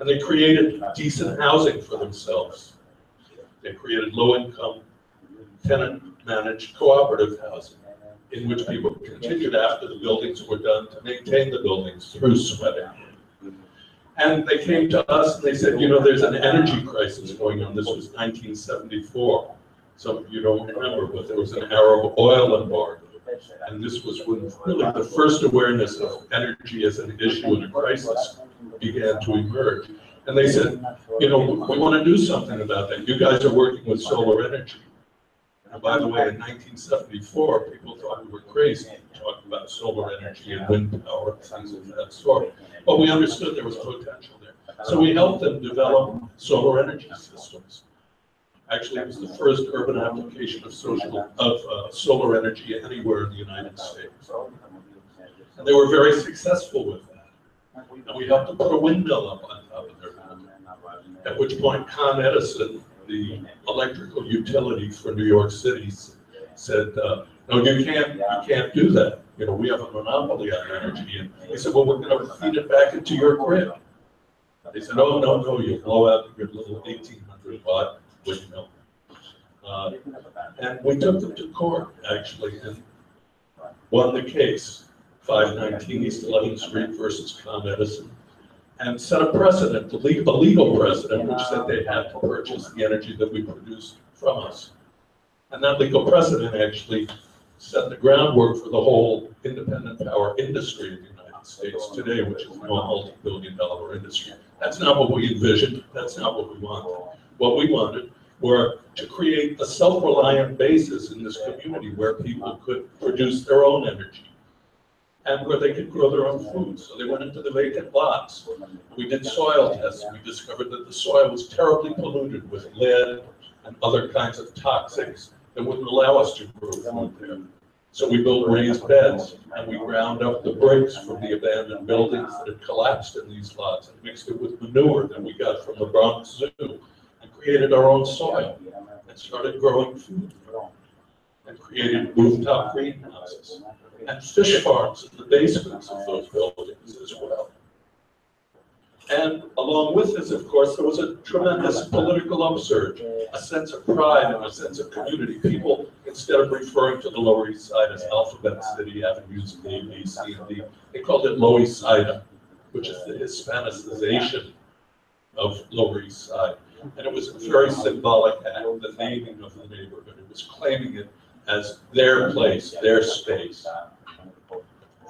And they created decent housing for themselves. They created low-income, tenant-managed cooperative housing, in which people continued after the buildings were done to maintain the buildings through sweating. And they came to us and they said, you know, there's an energy crisis going on. This was 1974. Some of you don't remember, but there was an Arab oil embargo. And this was when really the first awareness of energy as an issue in a crisis began to emerge. And they said, you know, we want to do something about that. You guys are working with solar energy. And by the way, in 1974, people thought we were crazy talking about solar energy and wind power and things of that sort. But we understood there was potential there. So we helped them develop solar energy systems. Actually, it was the first urban application of solar energy anywhere in the United States. And they were very successful with that. And we helped them put a windmill up on top of their building. At which point, Con Edison, the electrical utility for New York City, said, no, you can't do that. You know, we have a monopoly on energy. And they said, well, we're going to feed it back into your grid. They said, oh, no, you blow out your little 1,800 watt windmill. And we took them to court, actually, and won the case, 519 East 11th Street versus Con Edison, and set a precedent, a legal precedent, which said they had to purchase the energy that we produced from us. And that legal precedent actually set the groundwork for the whole independent power industry in the United States today, which is now a multi-billion-dollar industry. That's not what we envisioned. That's not what we wanted. What we wanted were to create a self-reliant basis in this community where people could produce their own energy and where they could grow their own food. So they went into the vacant lots. We did soil tests. We discovered that the soil was terribly polluted with lead and other kinds of toxics that wouldn't allow us to grow food there. So we built raised beds, and we ground up the bricks from the abandoned buildings that had collapsed in these lots and mixed it with manure that we got from the Bronx Zoo and created our own soil and started growing food and created rooftop greenhouses and fish farms in the basements of those buildings as well. And along with this, of course, there was a tremendous political upsurge, a sense of pride and a sense of community. People, instead of referring to the Lower East Side as Alphabet City, avenues A, B, C, and D, they called it Lower East Side, which is the Hispanicization of Lower East Side. And it was a very symbolic act, the naming of the neighborhood. It was claiming it as their place, their space,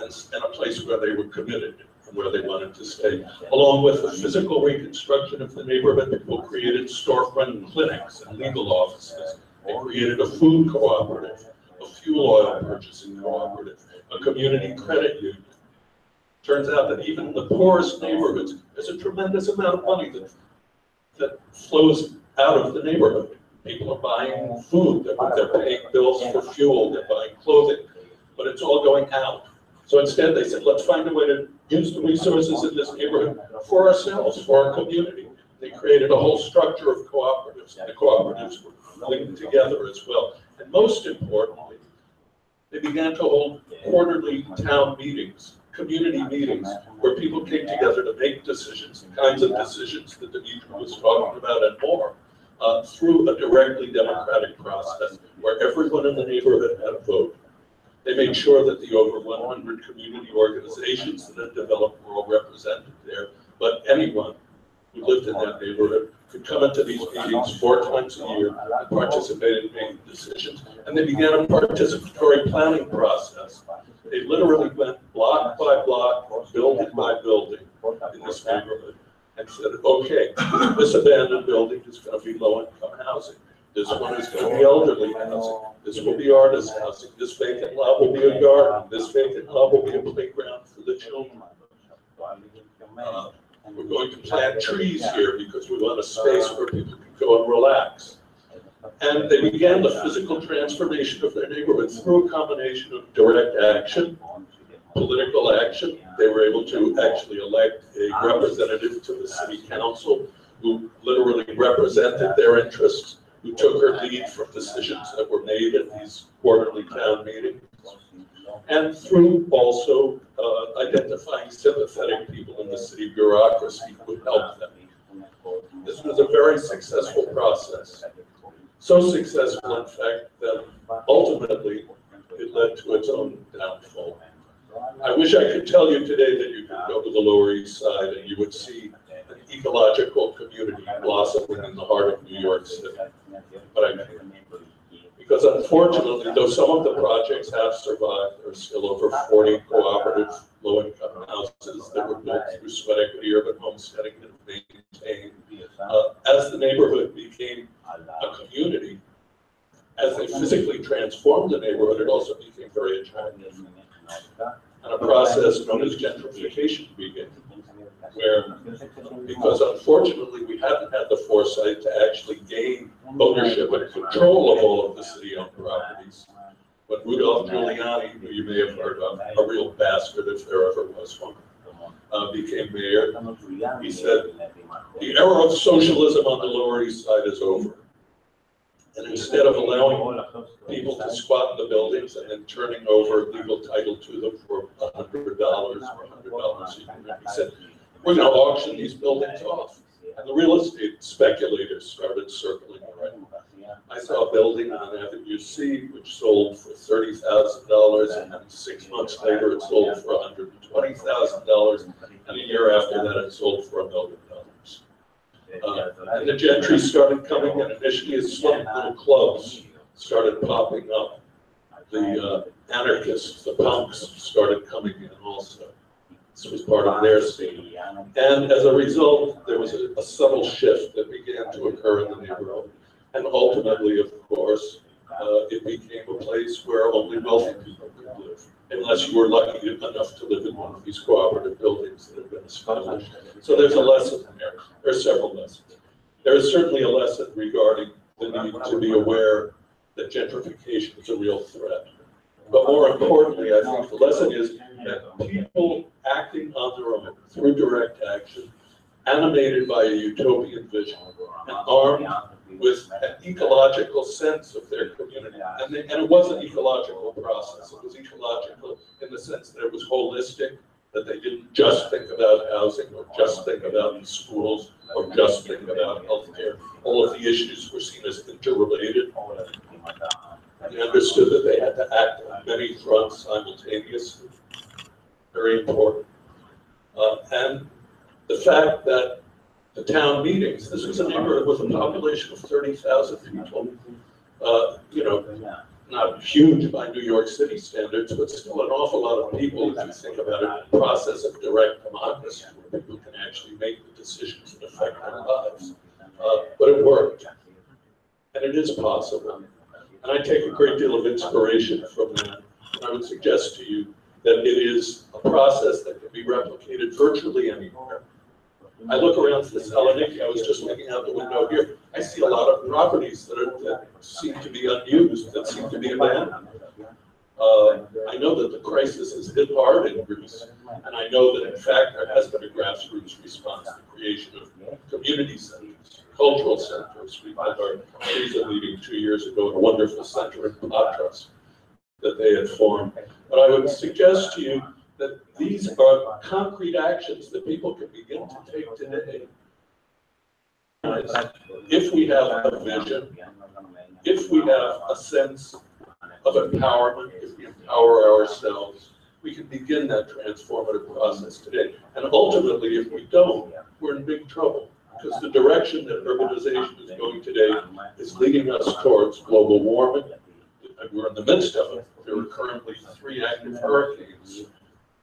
and a place where they were committed and where they wanted to stay. Along with the physical reconstruction of the neighborhood, people created storefront clinics and legal offices. They created a food cooperative, a fuel oil purchasing cooperative, a community credit union. Turns out that even in the poorest neighborhoods, there's a tremendous amount of money that flows out of the neighborhood. People are buying food, they're paying bills for fuel, they're buying clothing, but it's all going out. So instead they said, let's find a way to use the resources in this neighborhood for ourselves, for our community. They created a whole structure of cooperatives, and the cooperatives were linked together as well. And most importantly, they began to hold quarterly town meetings, community meetings, where people came together to make decisions, the kinds of decisions that Dimitri was talking about and more, through a directly democratic process where everyone in the neighborhood had a vote. They made sure that the over 100 community organizations that had developed were all represented there, but anyone who lived in that neighborhood could come into these meetings 4 times a year and participate in making decisions. And they began a participatory planning process. They literally went block by block, building by building in this neighborhood and said, okay, this abandoned building is going to be low-income housing. This one is going to be elderly housing. This will be artist housing. This vacant lot will be a garden. This vacant lot will be a playground for the children. We're going to plant trees here because we want a space where people can go and relax. And they began the physical transformation of their neighborhood through a combination of direct action, political action. They were able to actually elect a representative to the city council who literally represented their interests, who took her lead from decisions that were made at these quarterly town meetings, and through also identifying sympathetic people in the city bureaucracy who would help them. This was a very successful process. So successful, in fact, that ultimately it led to its own downfall. I wish I could tell you today that you could go to the Lower East Side and you would see an ecological community blossoming in the heart of New York City, but I can't. Because unfortunately, though some of the projects have survived, there are still over 40 cooperative low-income houses that were built through sweat equity urban homesteading and maintained. As the neighborhood became a community, as they physically transformed the neighborhood, it also became very attractive. And a process known as gentrification began, where, because unfortunately we hadn't had the foresight to actually gain ownership and control of all of the city-owned properties, but Rudolph Giuliani, who you may have heard of, a real bastard if there ever was one, became mayor. He said, the era of socialism on the Lower East Side is over. And instead of allowing people to squat in the buildings and then turning over legal title to them for $100 or $100 a unit, he said, we're going to auction these buildings off. And the real estate speculators started circling around. I saw a building on Avenue C which sold for $30,000, and then 6 months later it sold for $120,000, and a year after that it sold for $1 million. And the gentry started coming, and initially as slum little clubs started popping up. the anarchists, the punks, started coming in also. This was part of their scene. And as a result, there was a subtle shift that began to occur in the neighborhood. And ultimately, of course, it became a place where only wealthy people could live, unless you were lucky enough to live in one of these cooperative buildings that have been established. So there's a lesson there. There are several lessons. There is certainly a lesson regarding the need to be aware that gentrification is a real threat. But more importantly, I think the lesson is that people acting on their own through direct action, animated by a utopian vision, and armed with an ecological sense of their community. And it was an ecological process. It was ecological in the sense that it was holistic, that they didn't just think about housing or just think about schools or just think about healthcare. All of the issues were seen as interrelated. They understood that they had to act on many fronts simultaneously. Very important. And the fact that the town meetings, this was a neighborhood with a population of 30,000 people, not huge by New York City standards, but still an awful lot of people if you think about it, the process of direct democracy, where people can actually make the decisions that affect their lives. But it worked, and it is possible. And I take a great deal of inspiration from that. And I would suggest to you that it is a process that can be replicated virtually anywhere. I look around Thessaloniki, I was just looking out the window here, I see a lot of properties that seem to be unused, that seem to be abandoned. I know that the crisis has hit hard in Greece, and I know that in fact there has been a grassroots response to the creation of community centers, cultural centers. We had our Visa meeting 2 years ago at a wonderful center in Patras that they had formed. But I would suggest to you that these are concrete actions that people can begin to take today. If we have a vision, if we have a sense of empowerment, if we empower ourselves, we can begin that transformative process today. And ultimately, if we don't, we're in big trouble, because the direction that urbanization is going today is leading us towards global warming. And we're in the midst of it. There are currently 3 active hurricanes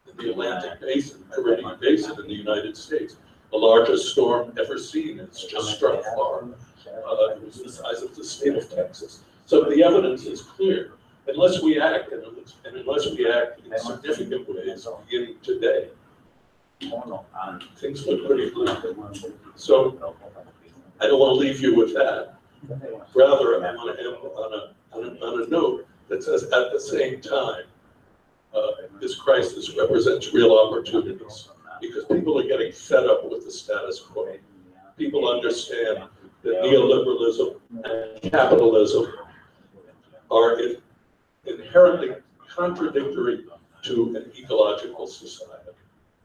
in the Atlantic Basin, Caribbean Basin in the United States. The largest storm ever seen. It's just struck Florida. It was the size of the state of Texas. So the evidence is clear. Unless we act, and unless we act in significant ways, beginning today, things look pretty bleak. So I don't want to leave you with that. Rather, I want to end on a note that says, at the same time, this crisis represents real opportunities, because people are getting fed up with the status quo. People understand that neoliberalism and capitalism are inherently contradictory to an ecological society.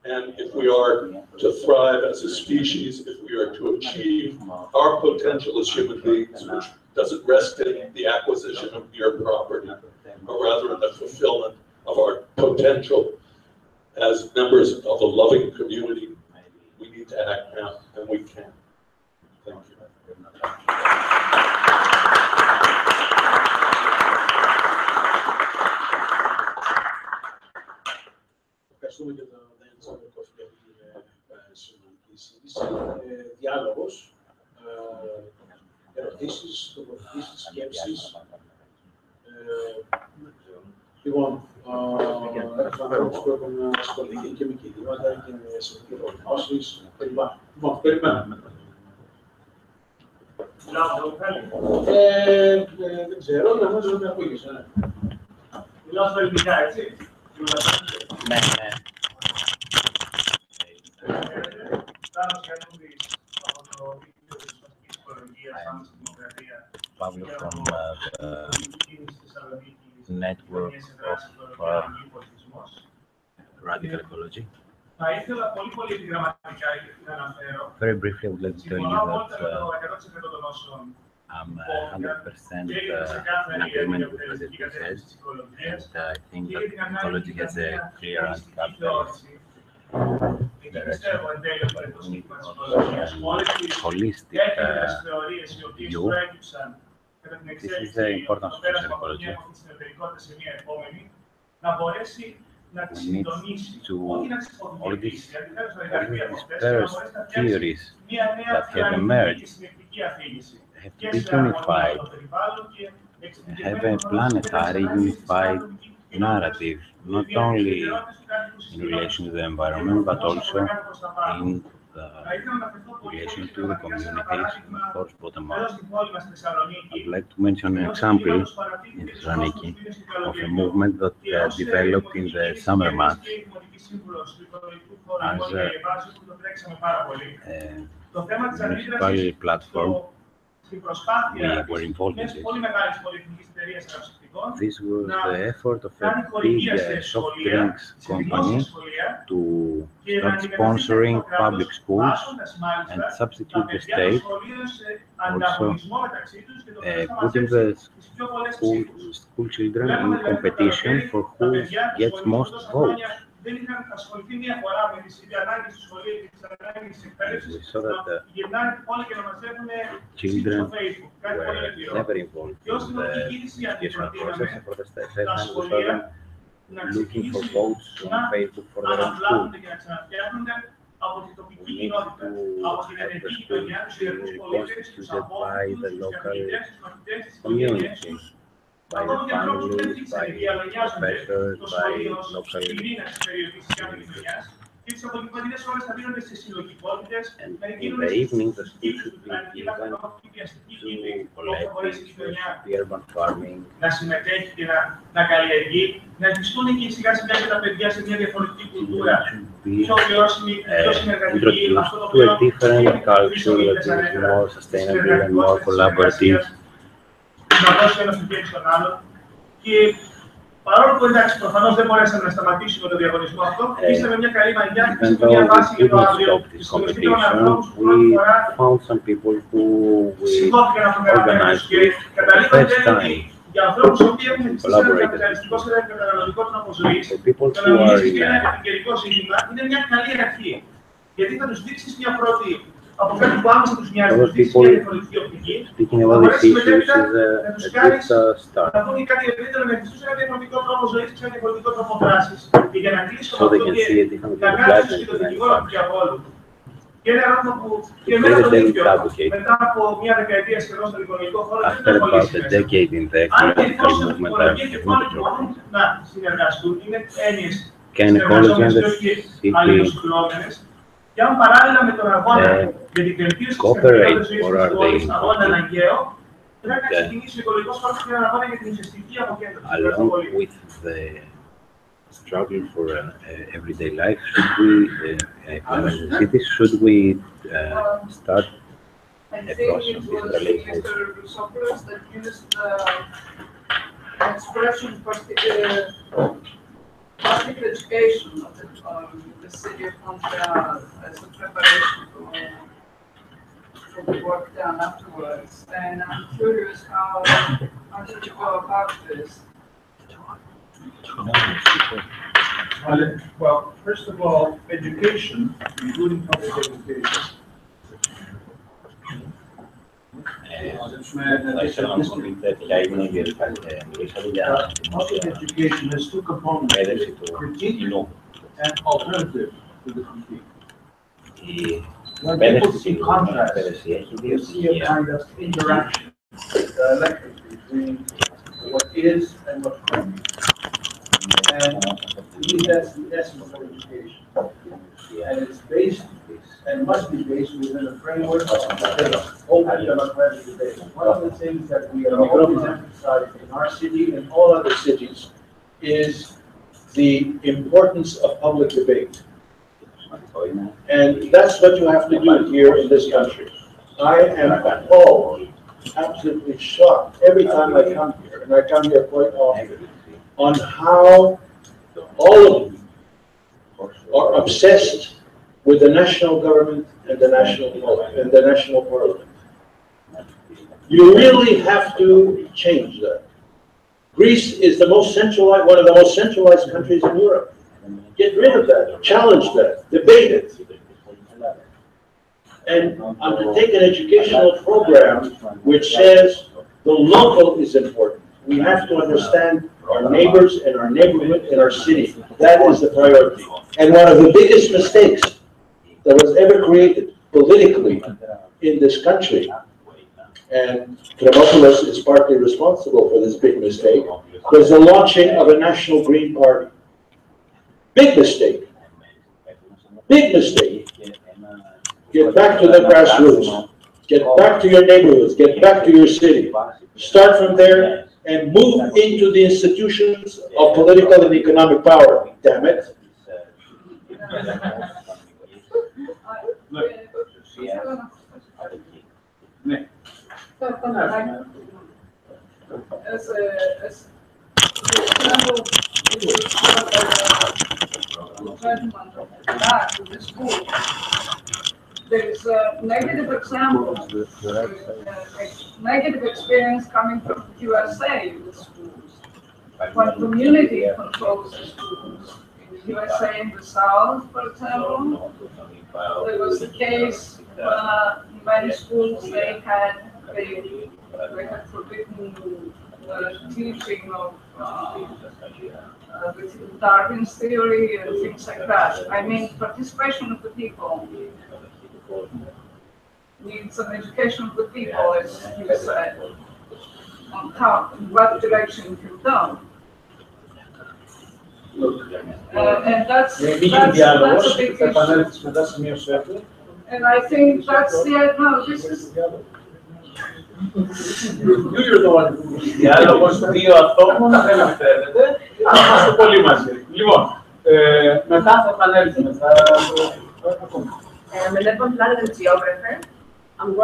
And if we are to thrive as a species, if we are to achieve our potential as human beings, which doesn't rest in the acquisition of mere property, or rather in the fulfillment of our potential as members of a loving community, we need to act now, and we can. Thank you. Ευχαριστούμε και τον Daniel Chodorkoff για την συνολική συζήτηση. Διάλογος, ερωτήσεις, τοποθετήσεις, σκέψεις. Λοιπόν, ανθρώπους που έχουν ασχοληθεί και με κινήματα και με σχετικές οργανώσεις κλπ. Λοιπόν, περιμένουμε. Δεν ξέρω, νομίζω ότι με ακούγες. Μιλάω στα ελληνικά, έτσι. Ναι, ναι. Pablo from the network of Radical Ecology. Very briefly, I would like to tell you that I'm 100% in agreement with what you said, and I think that Ecology has a clear anti-capitalist direction, holistic view This is the importance of social ecology. We need to, all these dispersed theories that have emerged have to be unified, have a planetary unified narrative, not only in relation to the environment, but also in the relation to the communities, and of course bottom up. I'd like to mention an example in Thessaloniki of a movement that developed in the summer months as a municipal platform. We were involved in this. This was the effort of a big soft drinks company to start sponsoring public schools and substitute the state, also putting the school children in competition for who gets most votes. We saw that the children were never involved in the educational process for the state, and we saw them looking for votes on Facebook for their own school. We need to have the school constituted by the local community, by the families, by professors, by local communities. And in the evening, the school should be given to collectives, the urban farming. Introduced to a different culture that is more sustainable and more collaborative. Παρόλο που εντάξει, προφανώς δεν μπορέσαμε να σταματήσουμε τον διαγωνισμό αυτό, είχαμε μια καλή μαγιά και σε μια βάση για το αύριο. Συγχωρητήρω με ανθρώπους που πρώτη φορά σηκώθηκαν από το εργαλείο και καταλήγονται για ανθρώπους που έχουν ένα καπιταλιστικό και ένα καταναλωτικό τρόπο ζωής. Το να μιλήσεις για ένα επικαιρικό ζήτημα είναι μια καλή αρχή. Γιατί θα τους δείξεις μια πρώτη από κάτι που άμεσα τους μοιάζει, τους δείξεις μια διαφορετική οπτική, θα μπορέσεις μετέπειτα να τους κάνεις να δουν κάτι ευρύτερο, να εκτιστούν σε ένα διαφορετικό τρόπο ζωής και σε ένα διαφορετικό τρόπο δράσης. Και για να κλείσω αυτό και να κάνεις και το δικηγόρο του διαβόλου. Και ένα ερώτημα που και εμένα το ίδιο, μετά από μια δεκαετία σχεδόν στον οικολογικό χώρο, δεν είναι πολύ σημαντικό. Αν και εφόσον η οικολογία και πάλι μπορούν να συνεργαστούν, είναι έννοιες συνεργαζόμενες και όχι αλληλοσυγκρουόμενες. Και αν παράλληλα με τον αγώνα για την βελτίωση της καθημερινότητας ζωής της πόλης, αγώνα αναγκαίο, πρέπει να ξεκινήσει ο οικολογικός χώρος και έναν αγώνα για την ουσιαστική αποκέντρωση. Along with the struggle for everyday life, should we, cities, should we start a process of digitalization? Mr. Roussopoulos that used the expression public education of the city of Montreal as a preparation for the work done afterwards. And I'm curious how did you go about this? Well, first of all, education, including public education. Public education has two components, critique and alternative to the critique. When people see contrast, you see a kind of interaction, dialectic between what is and what can be. And to me, that's the essence of education. And it's based and must be based within a framework of open democratic debate. One of the things that we are always emphasizing in our city and all other cities is the importance of public debate. And that's what you have to do here in this country. I am appalled, absolutely shocked every time I come here, and I come here quite often, on how all of you are obsessed with the national government and the national parliament. You really have to change that. Greece is the most centralized, one of the most centralized countries in Europe. Get rid of that, challenge that, debate it. And undertake an educational program which says The local is important. We have to understand our neighbors and our neighborhood and our city. That is the priority. And one of the biggest mistakes that was ever created politically in this country, and Tremopoulos is partly responsible for this big mistake, was the launching of a national Green Party. Big mistake. Big mistake. Get back to the grassroots. Get back to your neighborhoods. Get back to your city. Start from there and move into the institutions of political and economic power. Damn it. There is a negative example, negative experience coming from the USA with schools. When community controls the schools, in the USA in the South, for example, there was the case in many schools they had forbidden teaching of Darwin's theory and things like that. I mean, participation of the people needs an education of the people, as you said, on how, in what direction to go. And that's a big issue. And I think that's the, no, this is, You're the one. Διάλογος δύο ατόμων δεν αφαίρεται. Είμαστε πολύ μαζί. Λοιπόν, μετά θα επανέλθουμε. I'm an urban planner and geographer. I'm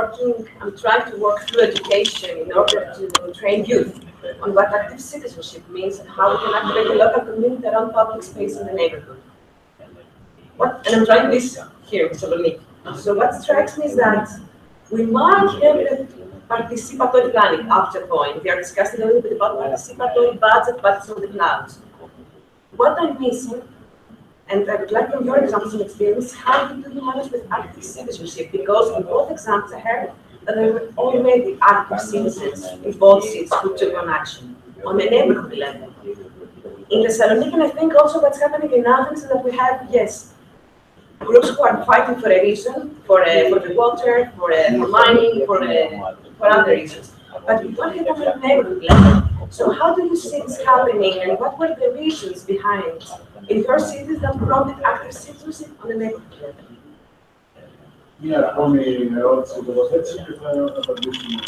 trying to work through education in order to train youth on what active citizenship means and how we can activate the local community around public space in the neighborhood. And I'm trying this here in Thessaloniki. So what strikes me is that we might have a participatory planning up to a point. We are discussing a little bit about participatory budget, but it's on the clouds. What I'm missing, and I would like from your examples and experience, how do you manage with active citizenship? Because in both examples I heard that there were already active citizens in both cities who took on action on a neighborhood level. In Thessaloniki, and I think also what's happening in Athens is that we have, yes, groups who are fighting for a reason, for the water, for mining, for other reasons. But we don't have it on a neighborhood level. So how do you see this happening, and what were the reasons behind in your cities that prompted active citizenship on the neighborhood level? Μία ακόμη ερώτηση που τοποθέτηση και θα απαντήσουμε.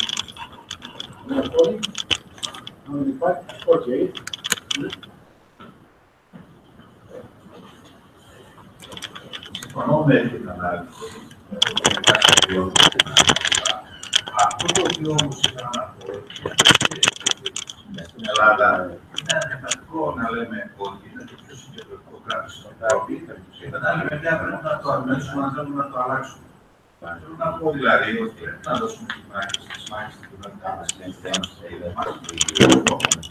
Μία ακόμη. Αν υπάρχει, οκ. Συμφωνώ με την ανάλυση. Αυτό το οποίο όμως ήθελα να πω στην Ελλάδα είναι ανεπαρκώ να λέμε ότι είναι το πιο συγκεντρωτικό κράτος στην Ευρώπη και μετά άλλη μεριά πρέπει να το αμέσως να θέλουμε να το αλλάξουμε. Θέλω να πω δηλαδή ότι πρέπει να δώσουμε τη μάχη στις μάχες στην κοινωνικά μας και στην θέματα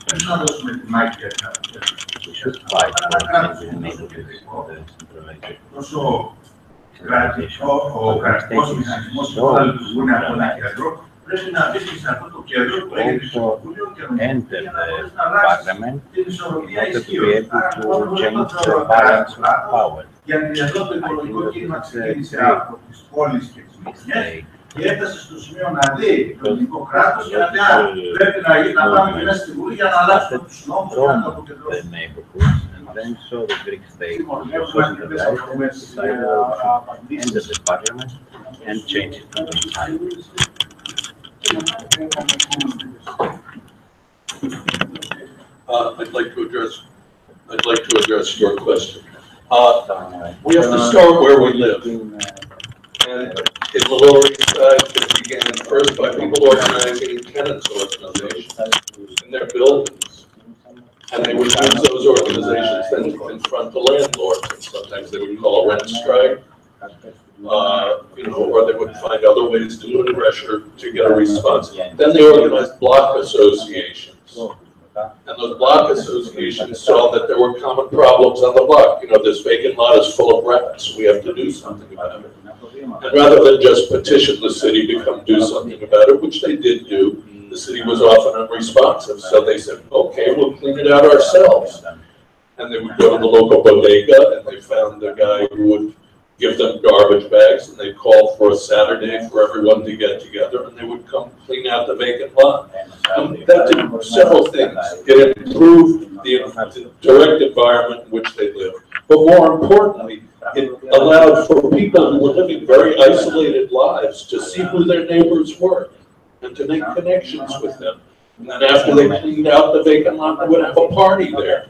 πρέπει να δώσουμε τη μάχη για την όσο ο κρατικός μηχανισμός που θα λειτουργούν από ένα κέντρο πρέπει να μπει σε αυτό το κέντρο που λέγεται Συμβούλιο και νομική για να μπορείς να αλλάξεις την ισορροπία ισχύως. Άρα αυτό το θεωρώ τεράστιο γιατί εδώ το οικολογικό κίνημα ξεκίνησε από τις πόλεις και τις μηχανές και έφτασε στο σημείο να δει το ελληνικό κράτος και πρέπει να πάμε και μέσα στη Βουλή για να αλλάξουμε τους νόμους και να το αποκεντρώσουμε. Then so the Greek state entered the parliament and changed it from inside. I'd like to address your question. We have to start where we live. And in the Lower East Side, it began first by people organizing tenants organizations in their buildings. And they would use those organizations then to confront the landlords. And sometimes they would call a rent strike, or they would find other ways to put pressure to get a response. Then they organized block associations. And those block associations saw that there were common problems on the block. This vacant lot is full of rats. We have to do something about it. And rather than just petition the city to come do something about it, which they did do, the city was often unresponsive, so they said, okay, we'll clean it out ourselves. And they would go to the local bodega, and they found a guy who would give them garbage bags, and they'd call for a Saturday for everyone to get together, and they would come clean out the vacant lot. And that did several things. It improved the direct environment in which they lived. But more importantly, it allowed for people who were living very isolated lives to see who their neighbors were and to make connections with them. And then after they cleaned out the vacant lot, they would have a party there.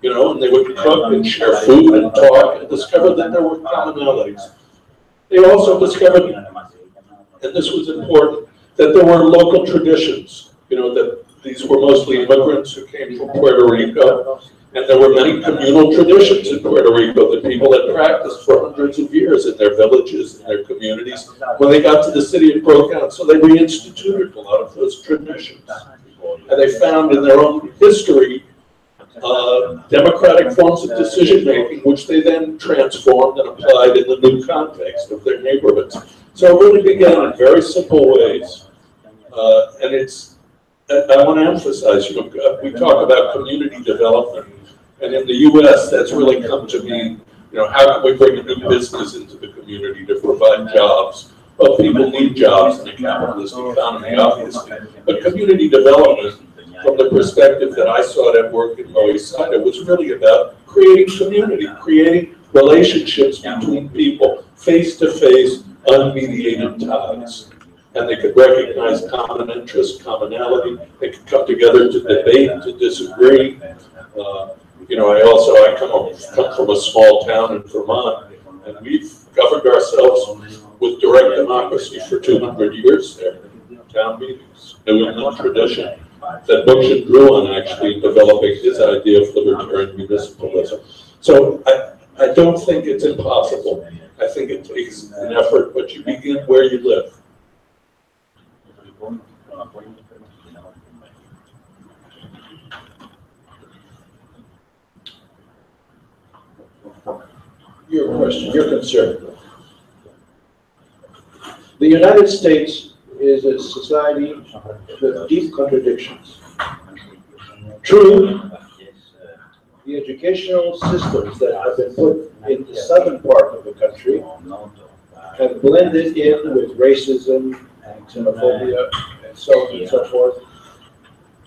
You know, and they would cook and share food and talk and discover that there were commonalities. They also discovered, and this was important, that there were local traditions. You know, that these were mostly immigrants who came from Puerto Rico, and there were many communal traditions in Puerto Rico that people had practiced for hundreds of years in their villages, in their communities. When they got to the city, it broke out, so they reinstituted a lot of those traditions. And they found in their own history democratic forms of decision-making, which they then transformed and applied in the new context of their neighborhoods. So it really began in very simple ways. And it's, I want to emphasize, you know, we talk about community development, and in the US, that's really come to mean, you know, how can we bring a new business into the community to provide jobs? Well, people need jobs in a capitalist economy, obviously, but community development, from the perspective that I saw it at work in Lower East Side, it was really about creating community, creating relationships between people, face-to-face, unmediated ties. And they could recognize common interests, commonality. They could come together to debate, to disagree. You know, I come from a small town in Vermont, and we've governed ourselves with direct democracy for 200 years there. Town meetings, New England tradition that Bookchin drew on actually in developing his idea of libertarian municipalism. So I don't think it's impossible. I think it takes an effort, but you begin where you live. Your question, your concern. The United States is a society with deep contradictions. True, the educational systems that have been put in the southern part of the country have blended in with racism and xenophobia and so on and so forth.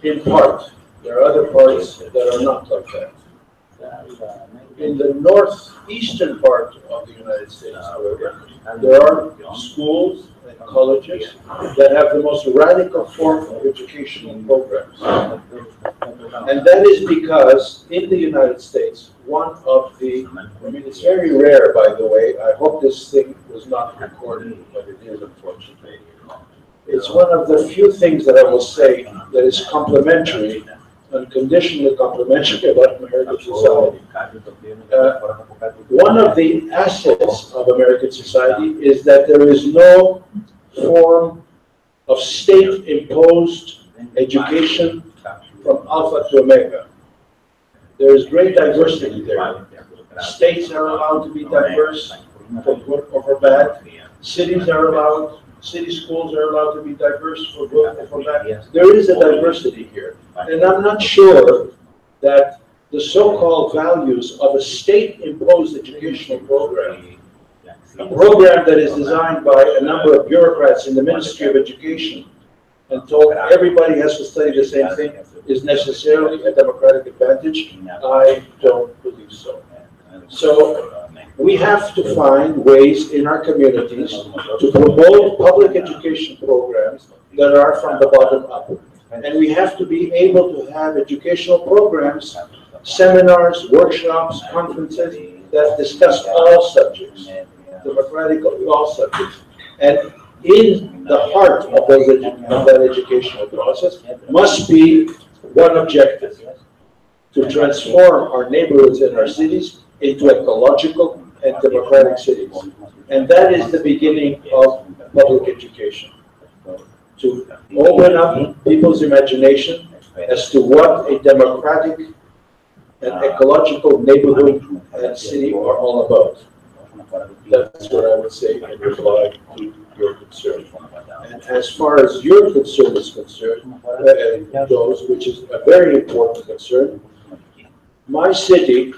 In part, there are other parts that are not like that. In the northeastern part of the United States, however, there are schools and colleges that have the most radical form of educational programs. And that is because in the United States, one of the, I mean, it's very rare, by the way, I hope this thing was not recorded, but it is, unfortunately. It's one of the few things that I will say that is complementary, unconditionally complementary about American society. One of the assets of American society is that there is no form of state-imposed education from alpha to omega. There is great diversity there. States are allowed to be diverse for good or for bad. Cities are allowed, city schools are allowed to be diverse for good or for bad. There is a diversity here. And I'm not sure that the so-called values of a state-imposed educational program, a program that is designed by a number of bureaucrats in the Ministry of Education and told everybody has to study the same thing, is necessarily a democratic advantage. I don't believe so. So we have to find ways in our communities to promote public education programs that are from the bottom up. And we have to be able to have educational programs, seminars, workshops, conferences that discuss all subjects, democratically all subjects. And in the heart of that educational process must be one objective: to transform our neighborhoods and our cities into ecological and democratic cities. And that is the beginning of public education. To open up people's imagination as to what a democratic and ecological neighborhood and city are all about. That's what I would say in reply to your concern. And as far as your concern is concerned, goes, which is a very important concern, my city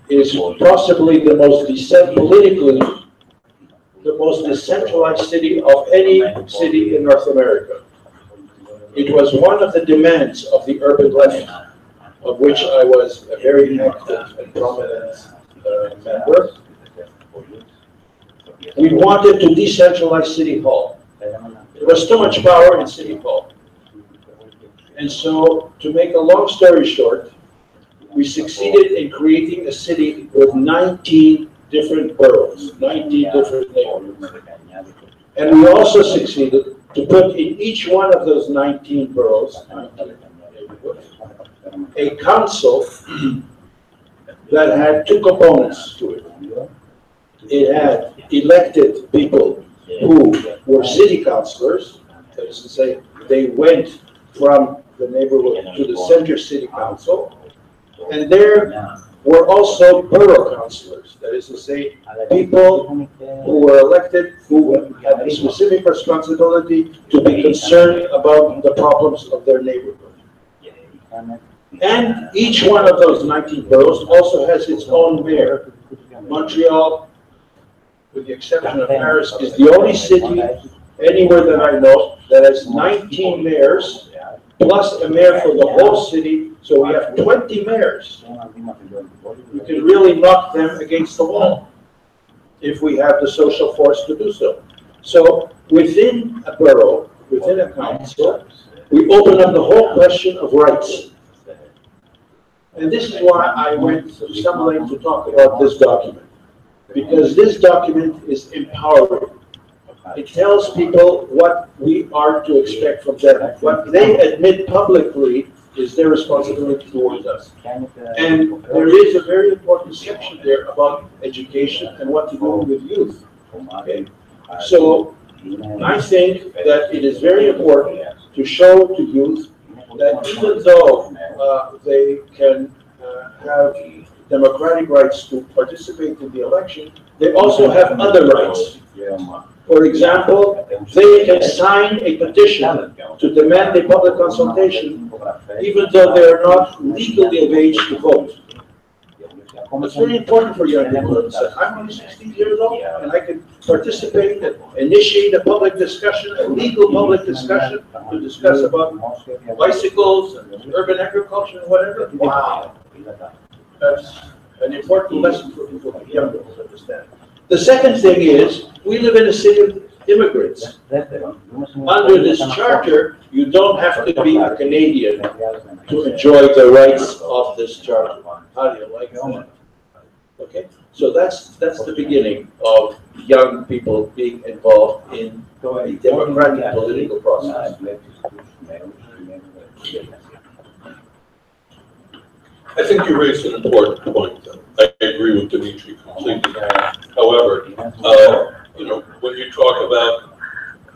is possibly the most politically, the most decentralized city of any city in North America. It was one of the demands of the urban left, of which I was a very active and prominent member. We wanted to decentralize City Hall. There was too much power in City Hall. And so, to make a long story short, we succeeded in creating a city with 19 different boroughs, 19 different neighborhoods. And we also succeeded to put in each one of those 19 boroughs, a council that had two components to it. It had elected people who were city councilors, that is to say, they went from the neighborhood to the center city council, and there were also borough councilors, that is to say, people who were elected who had a specific responsibility to be concerned about the problems of their neighborhood. And each one of those 19 boroughs also has its own mayor. Montreal, with the exception of Paris, is the only city anywhere that I know that has 19 mayors, plus a mayor for the whole city, so we have 20 mayors. We can really knock them against the wall if we have the social force to do so. So within a borough, within a council, we open up the whole question of rights. And this is why I went to some length to talk about this document. Because this document is empowering. It tells people what we are to expect from them. What they admit publicly is their responsibility towards us. And there is a very important section there about education and what to do with youth. Okay? So I think that it is very important to show to youth that even though they can have democratic rights to participate in the election, they also have other rights. For example, they can sign a petition to demand a public consultation, even though they are not legally of age to vote. It's very important for young people to say, I'm only 16 years old, and I can participate and initiate a public discussion, a legal public discussion, to discuss about bicycles and urban agriculture and whatever. Wow. That's an important lesson for people, young people to understand. The second thing is, we live in a city of immigrants. Under this charter, you don't have to be a Canadian to enjoy the rights of this charter. How do you like that? Okay, so that's the beginning of young people being involved in a democratic political process. I think you raised an important point. I agree with Dimitri completely. However, you know, when you talk about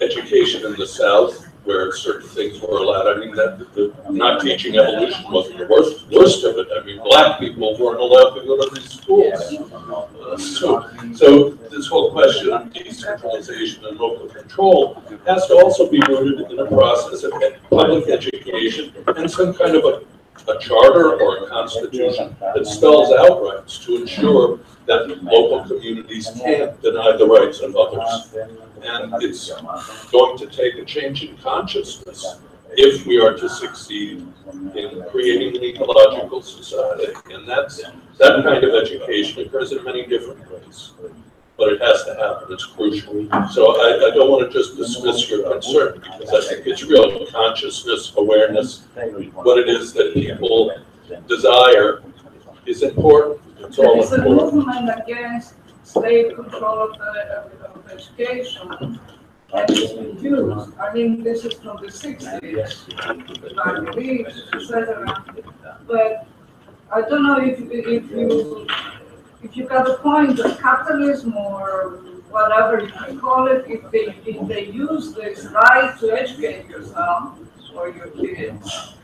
education in the South, where certain things were allowed, I mean, that not teaching evolution wasn't the worst of it. I mean, black people weren't allowed to go to these schools. So this whole question of decentralization and local control has to also be rooted in a process of public education and some kind of a charter or a constitution that spells out rights to ensure that local communities can't deny the rights of others. And it's going to take a change in consciousness if we are to succeed in creating an ecological society. And that kind of education occurs in many different ways. But it has to happen, it's crucial. So I don't want to just dismiss your concern, because I think it's real consciousness, awareness, what it is that people desire is important. It's all There is a important. movement against state control of education, and it's been used. I mean, this is from the 60s, I believe, etc. But I don't know if you got a point that capitalism or whatever you can call it, if they use this right to educate yourself or your kids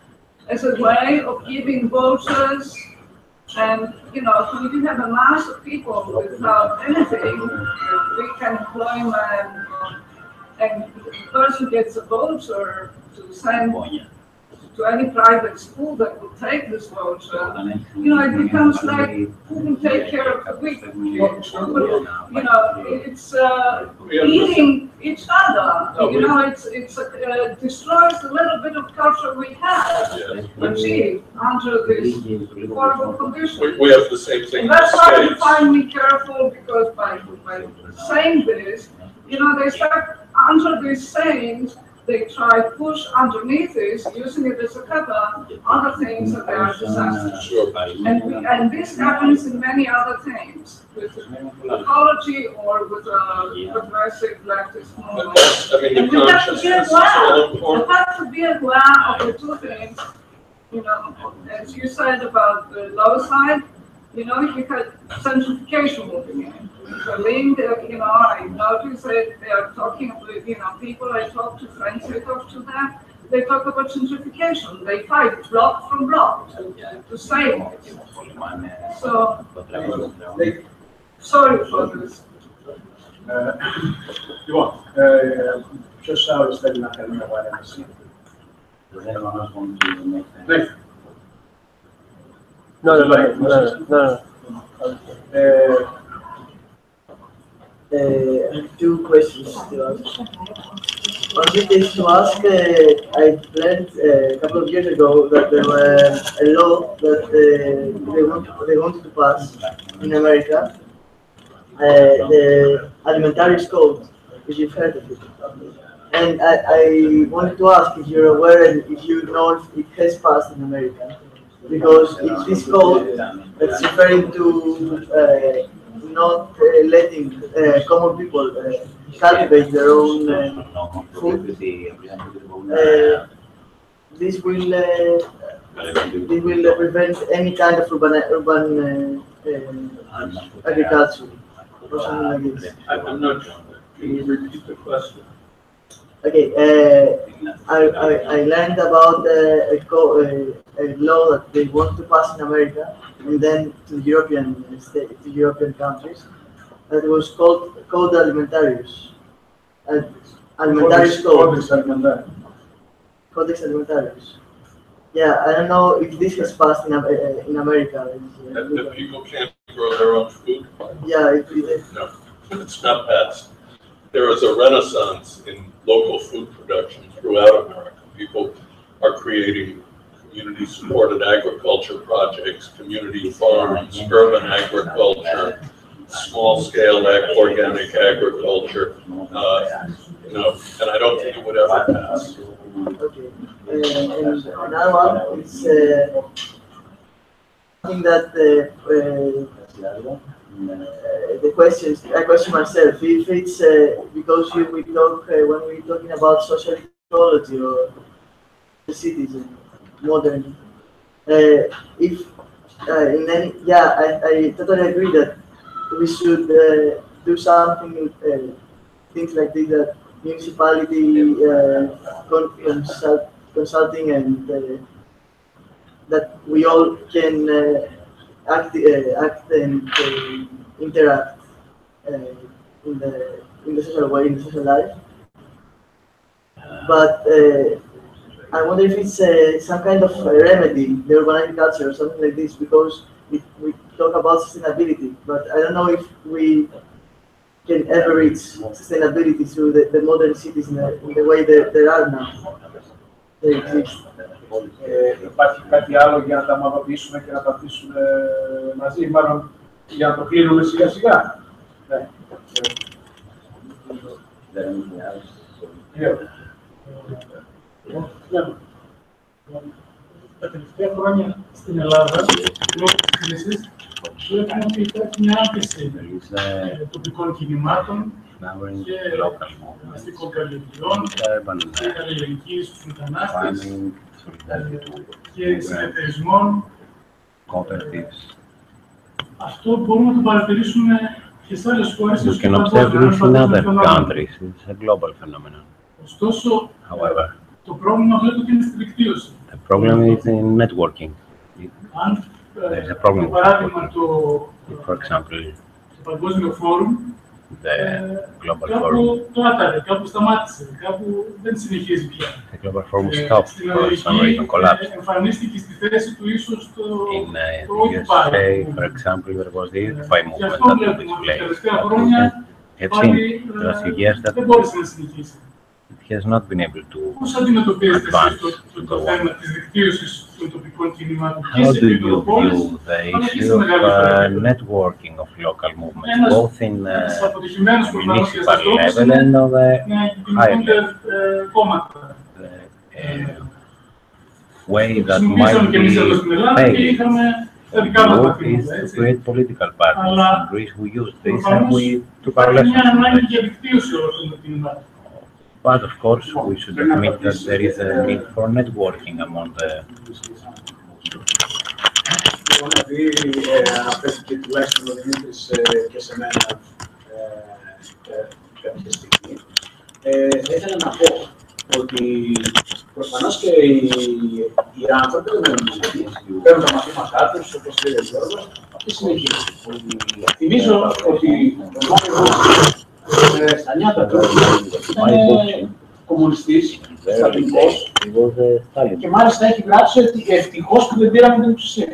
as a way of giving vouchers And, you know, if you have a mass of people without anything, we can employ them, and the person gets a voucher to send to any private school that will take this voucher. You know, it becomes like who can take care of the weak. You know, it's eating each other. You know, it destroys the little bit of culture we have achieved under this horrible condition. We have the same thing. And that's why you find me careful, because by saying this, you know, they start under these sayings. They try to push underneath this, using it as a cover, other things that they are disasters. And this happens in many other things, with ecology or with progressive leftist movement. And we have to be aware of the two things. You know, as you said about the low side, you know, you had centrifugation moving in. Berlin, you know, I noticed that they are talking with, you know, people I talk to, friends I talk to them, they talk about gentrification. They fight block from block to save it. So, sorry for this. Λοιπόν, ποιος άλλος θέλει να κάνει μια παρέμβαση? No. I have two questions to ask. One thing is to ask, I learned a couple of years ago that there were a law that they wanted to pass in America, the Alimentarius Code, if you've heard of it. And I wanted to ask if you're aware and if you know if it has passed in America. Because it's this code that's referring to not letting common people cultivate their own food. This will prevent any kind of urban agriculture or something like this. I'm not sure. Can you repeat the question? Okay, I learned about a law that they want to pass in America and then to European countries. That was called Code Alimentarius. Alimentarius Code. Codex Alimentarius. Yeah, I don't know if this has passed in America. That people can't grow their own food? Yeah, no, it's not passed. There is a renaissance in local food production throughout America. People are creating community-supported agriculture projects, community farms, urban agriculture, small-scale organic agriculture. You know, and I don't think it would ever pass. Okay. And another one is something that I question myself if it's because we talk when we're talking about social ecology or the cities and modern. If in any, I totally agree that we should do something with things like this, that municipality consulting and that we all can act and interact in the social way, in the social life. But I wonder if it's some kind of remedy, the urban agriculture or something like this, because we talk about sustainability, but I don't know if we can ever reach sustainability through the modern cities in the way there are now. They exist. Υπάρχει κάτι άλλο για να τα ομαδοποιήσουμε και να τα αφήσουμε μαζί, μάλλον για να το κλείνουμε σιγά σιγά. Ναι. Τα τελευταία χρόνια στην Ελλάδα, λόγω της κρίσης, βλέπουμε ότι υπάρχει μια άφηση τοπικών κινημάτων και αστικών καλλιεργειών και καλλιεργικής στους μετανάστες και συνεταιρισμών. Αυτό μπορούμε να το παρατηρήσουμε και σε άλλες χώρες. You can observe this in other countries. It's a global phenomenon. Ωστόσο, However, το πρόβλημα βλέπω ότι είναι στη δικτύωση. the problem is in networking. Αν there's a problem το with παράδειγμα networking. For example, το Παγκόσμιο Φόρουμ, the Global κάπου Forum. το άταρε, κάπου σταμάτησε, κάπου δεν συνεχίζει πια. The Global Forum stopped for some reason, collapsed. Εμφανίστηκε στη θέση του ίσως το In the Occupy. USA, for example, there was the Occupy Γι' movement αυτό that took βλέπουμε ότι τα place. τελευταία χρόνια Have seen the last few years that δεν μπόρεσε να συνεχίσει. it has not been able to Πώς αντιμετωπίζετε advance εσείς to το go θέμα on. της δικτύωσης των τοπικών κινημάτων και How σε do επίπεδο you πόλης, view the αλλά και issue σε of μεγάλο επίπεδο? networking of local movements, Ένας both in αποτυχημένος προφανώς και municipal στρατόπους level and on the να higher κινούνται level? κόμματα. Way that Χρησιμοποίησαμε might και εμείς εδώ στην Ελλάδα και be είχαμε δικά μας failed τα is κινήματα, to έτσι. create political parties. Αλλά In Greece we used this and προφανώς we took our υπάρχει μια lessons from ανάγκη this. για δικτύωση όλων αυτών των κινημάτων. But of course, we should admit that there is a need for networking among the. Λοιπόν, επειδή αναφέρθηκε τουλάχιστον ο Δημήτρης και σε μένα κάποια στιγμή, θα ήθελα να πω ότι προφανώς και οι άνθρωποι δεν παίρνουν τα μαθήματά τους, όπως λέει ο Γιώργος, και συνεχίζουν. Θυμίζω ότι ο Μόνος στα νιάτα του ήταν κομμουνιστής, στατικός και μάλιστα έχει γράψει ότι ευτυχώς που δεν πήραμε την εξουσία.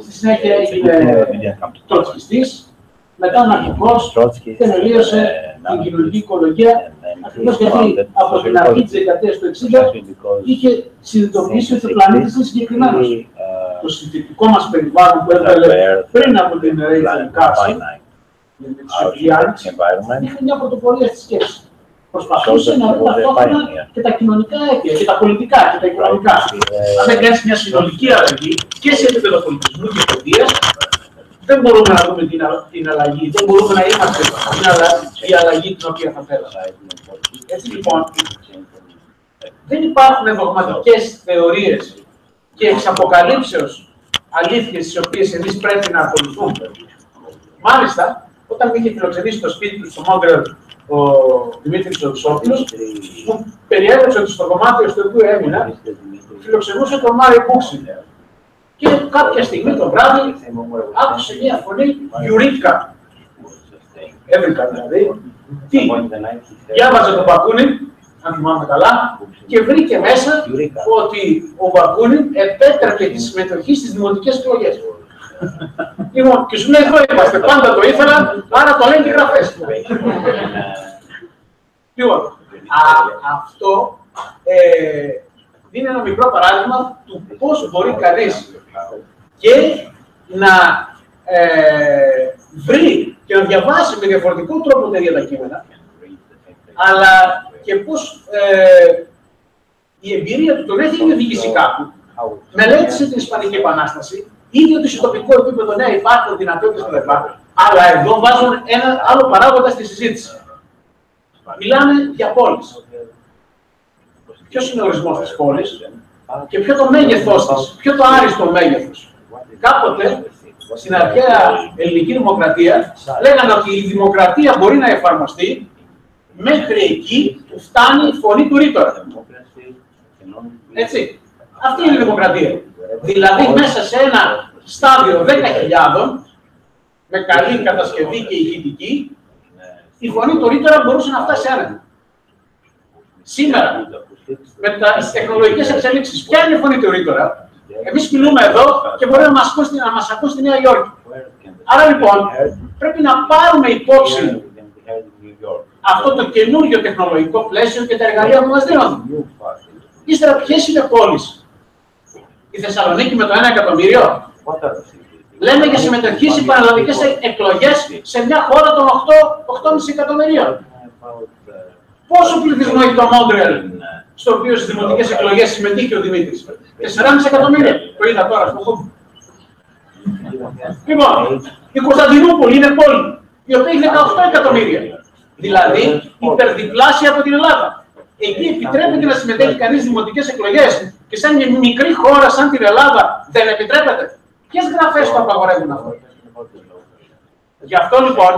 Στη συνέχεια έγινε τροτσκιστής, μετά αναρχικός και τελείωσε την κοινωνική οικολογία, ακριβώς γιατί από την αρχή της δεκαετίας του 60 είχε συνειδητοποιήσει ότι ο πλανήτης είναι συγκεκριμένος. Το συνθετικό μας περιβάλλον που έβγαλε πριν από την Rachel Carson, είχε μια πρωτοπορία στη σκέψη. Προσπαθούσε να δει ταυτόχρονα και τα κοινωνικά αίτια, και τα πολιτικά και τα οικονομικά. Αν δεν κάνεις μια συνολική αλλαγή και σε επίπεδο πολιτισμού και παιδείας, δεν μπορούμε να δούμε την αλλαγή, δεν μπορούμε να είμαστε η αλλαγή την οποία θα θέλαμε. Έτσι λοιπόν, δεν υπάρχουν δογματικές θεωρίες και εξαποκαλύψεως αλήθειες τις οποίες εμείς πρέπει να ακολουθούμε. Μάλιστα, όταν με είχε φιλοξενήσει στο σπίτι του στο Μόντρεαλ ο Δημήτρης Ρουσόπουλος, μου περιέγραψε ότι στο δωμάτιο στο οποίο έμεινα φιλοξενούσε τον Μάριο Μπούξη. Και κάποια στιγμή το βράδυ άκουσε μια φωνή Γιουρίκα. Έβρικα δηλαδή. Τι, διάβαζε τον Μπακούνιν, αν θυμάμαι καλά, και βρήκε μέσα ότι ο Μπακούνιν επέτρεπε τη συμμετοχή στις δημοτικές εκλογές. Λοιπόν, και σου λέει εδώ είμαστε, πάντα το ήθελα, άρα το λένε οι γραφές. Λοιπόν, αυτό είναι ένα μικρό παράδειγμα του πώς μπορεί κανείς και να βρει και να διαβάσει με διαφορετικό τρόπο τα ίδια τα κείμενα, αλλά και πώς η εμπειρία του τον έχει οδηγήσει κάπου. Μελέτησε την Ισπανική Επανάσταση, είδε ότι σε τοπικό επίπεδο ναι, υπάρχουν δυνατότητες κλπ. Αλλά εδώ βάζουν ένα άλλο παράγοντα στη συζήτηση. Μιλάμε για πόλεις. Ποιος είναι ο ορισμός της πόλης και ποιο το μέγεθός της, ποιο το άριστο μέγεθος. Κάποτε, στην αρχαία ελληνική δημοκρατία, λέγανε ότι η δημοκρατία μπορεί να εφαρμοστεί μέχρι εκεί που φτάνει η φωνή του ρήτορα. Έτσι. Αυτή είναι η δημοκρατία. Δηλαδή, μέσα σε ένα στάδιο 10.000, με καλή κατασκευή και ηχητική, η φωνή του ρήτορα μπορούσε να φτάσει άνετα. Σήμερα, με τις τεχνολογικές εξελίξεις, ποια είναι η φωνή του ρήτορα? Εμείς μιλούμε εδώ και μπορεί να μας ακούσει στη Νέα Υόρκη. Άρα λοιπόν, πρέπει να πάρουμε υπόψη αυτό το καινούργιο τεχνολογικό πλαίσιο και τα εργαλεία που μας δίνονται. Ύστερα, ποιες είναι πόλεις? Η Θεσσαλονίκη με το 1 εκατομμύριο. Λέμε για συμμετοχή σε πανελλαδικές εκλογές σε μια χώρα των 8,5 εκατομμυρίων. Πόσο πληθυσμό έχει το Μόντρεαλ, στο οποίο στις δημοτικές εκλογές συμμετείχε ο Δημήτρης? 4,5 εκατομμύρια. Το είδα τώρα στο χώρο. Λοιπόν, η Κωνσταντινούπολη είναι πόλη, η οποία έχει 18 εκατομμύρια. Δηλαδή, υπερδιπλάσια από την Ελλάδα. Εκεί επιτρέπεται να συμμετέχει κανείς στις δημοτικές εκλογές και σαν μια μικρή χώρα σαν την Ελλάδα δεν επιτρέπεται. Ποιες γραφές το απαγορεύουν αυτό? Γι' αυτό λοιπόν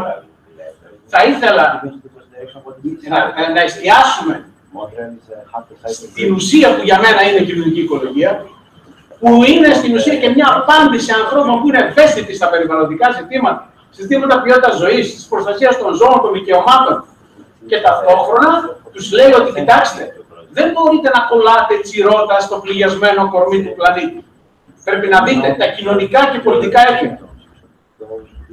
θα ήθελα να εστιάσουμε στην ουσία που για μένα είναι κοινωνική οικολογία που είναι στην ουσία και μια απάντηση ανθρώπων που είναι ευαίσθητοι στα περιβαλλοντικά ζητήματα, ζητήματα ποιότητας ζωής, της προστασίας των ζώων, των δικαιωμάτων. Και ταυτόχρονα τους λέει ότι κοιτάξτε, δεν μπορείτε να κολλάτε τσιρότα στο πληγιασμένο κορμί του πλανήτη. Πρέπει να δείτε τα κοινωνικά και πολιτικά αίτια.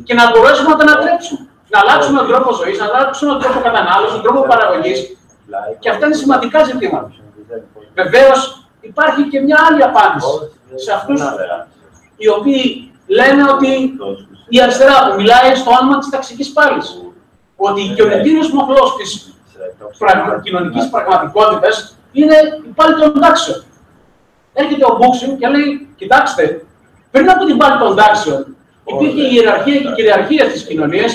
Και να μπορέσουμε να τα ανατρέψουμε. Να αλλάξουμε τον τρόπο ζωής, να αλλάξουμε τον τρόπο κατανάλωσης, τον τρόπο παραγωγής. Και αυτά είναι σημαντικά ζητήματα. Βεβαίως, υπάρχει και μια άλλη απάντηση σε αυτούς οι οποίοι λένε ότι η αριστερά που μιλάει στο όνομα της ταξικής πάλης. Ότι ο κινητήριος μοχλός της κοινωνικής πραγματικότητας είναι η πάλη των τάξεων. Έρχεται ο Μπούξιν και λέει, κοιτάξτε, πριν από την πάλη των τάξεων υπήρχε η ιεραρχία και η κυριαρχία της κοινωνίας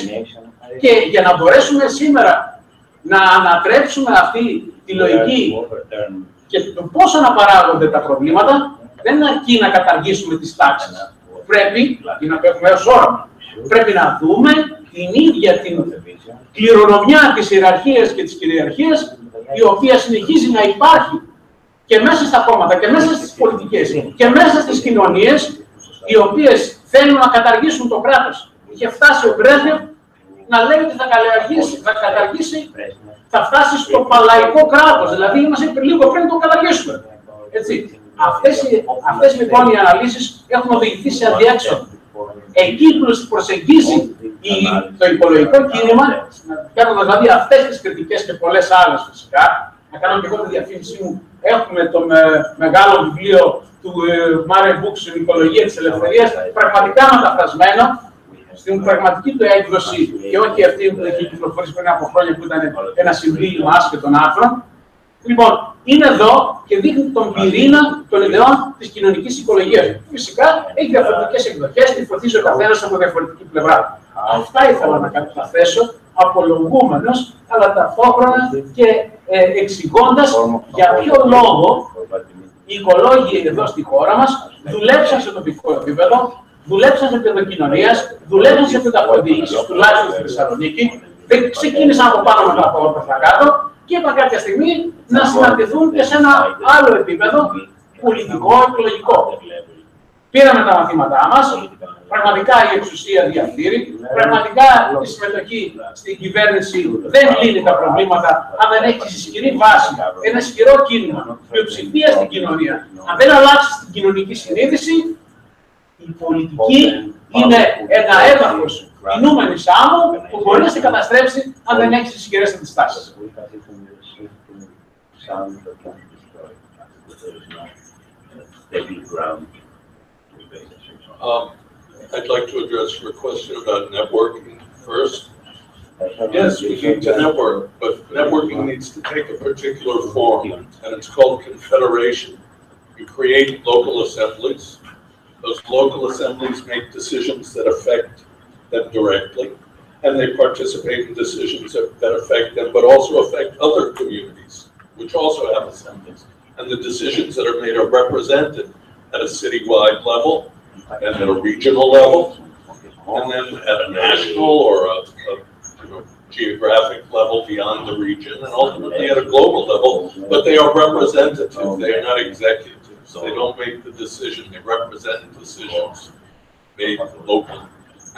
και για να μπορέσουμε σήμερα να ανατρέψουμε αυτή τη λογική και το πώς αναπαράγονται τα προβλήματα, δεν αρκεί να καταργήσουμε τις τάξεις. Πρέπει, να έχουμε ως όραμα, πρέπει να δούμε την ίδια την κληρονομιά της ιεραρχίας και της κυριαρχίας, η οποία συνεχίζει να υπάρχει και μέσα στα κόμματα και μέσα στις πολιτικές και μέσα στις κοινωνίες, οι οποίες θέλουν να καταργήσουν το κράτος. Είχε φτάσει ο Μπρέσνεφ να λέει ότι θα φτάσει στο παλαϊκό κράτος, δηλαδή είμαστε λίγο πριν το καταργήσουμε. Έτσι. Αυτές λοιπόν οι αναλύσεις έχουν οδηγηθεί σε αδιέξοδο. Εκεί προσεγγίζει το οικολογικό κίνημα, κάνοντας δηλαδή αυτές τις κριτικές και πολλές άλλες φυσικά. Να κάνω και εγώ τη διαφήμιση μου. Έχουμε το μεγάλο βιβλίο του Μάρε Μπούξ, η Οικολογία της Ελευθερίας, πραγματικά μεταφρασμένο, στην πραγματική του έκδοση και όχι αυτή που έχει κυκλοφορήσει πριν από χρόνια που ήταν ένα συμπλήγμα άσχετων άρθρων. Λοιπόν, είναι εδώ και δείχνει τον πυρήνα των ιδεών της κοινωνικής οικολογίας. Φυσικά έχει διαφορετικές εκδοχές, τη φωτίζει ο καθένας από διαφορετική πλευρά. Αυτά ήθελα να καταθέσω, απολογούμενος, αλλά ταυτόχρονα και εξηγώντας για ποιο λόγο οι οικολόγοι εδώ στη χώρα μας δουλέψαν σε τοπικό επίπεδο, δουλέψαν σε επίπεδο κοινωνίας, δουλέψαν σε επίπεδο αυτοδιοίκησης, τουλάχιστον στη Θεσσαλονίκη, δεν ξεκίνησαν από πάνω με τα προς τα κάτω. Και είπαν κάποια στιγμή να συναντηθούν και σε ένα άλλο επίπεδο πολιτικό, εκλογικό. Πήραμε τα μαθήματά μας, πραγματικά η εξουσία διαφθείρει, πραγματικά η συμμετοχή στην κυβέρνηση δεν λύνει τα προβλήματα αν δεν έχει ισχυρή βάση, ένα ισχυρό κίνημα, πλειοψηφία στην κοινωνία. Αν δεν αλλάξει την κοινωνική συνείδηση, η πολιτική είναι ένα έδαφος κινούμενης άμμου που μπορεί να σε καταστρέψει αν δεν έχει ισχυρές αντιστάσεις. I'd like to address your question about networking first. Yes, we need to network, but networking needs to take a particular form, and it's called confederation. You create local assemblies. Those local assemblies make decisions that affect them directly, and they participate in decisions that affect them, but also affect other communities, which also have assemblies. And the decisions that are made are represented at a citywide level, and at a regional level, and then at a national or a geographic level beyond the region, and ultimately at a global level, but they are representative, they are not executives. They don't make the decision, they represent decisions made locally.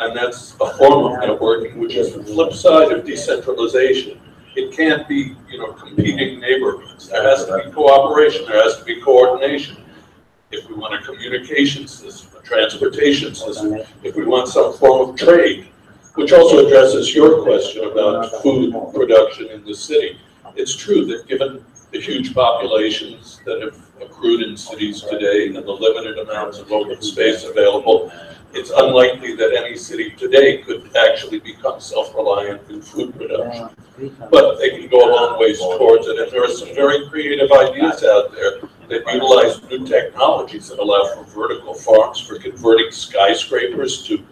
And that's a form of networking, which is the flip side of decentralization. It can't be, competing neighborhoods. There has to be cooperation, there has to be coordination. If we want a communication system, a transportation system, if we want some form of trade, which also addresses your question about food production in the city. It's true that given the huge populations that have accrued in cities today and the limited amounts of open space available, it's unlikely that any city today could actually become self-reliant in food production. But they can go a long ways towards it, and there are some very creative ideas out there that utilize new technologies that allow for vertical farms, for converting skyscrapers to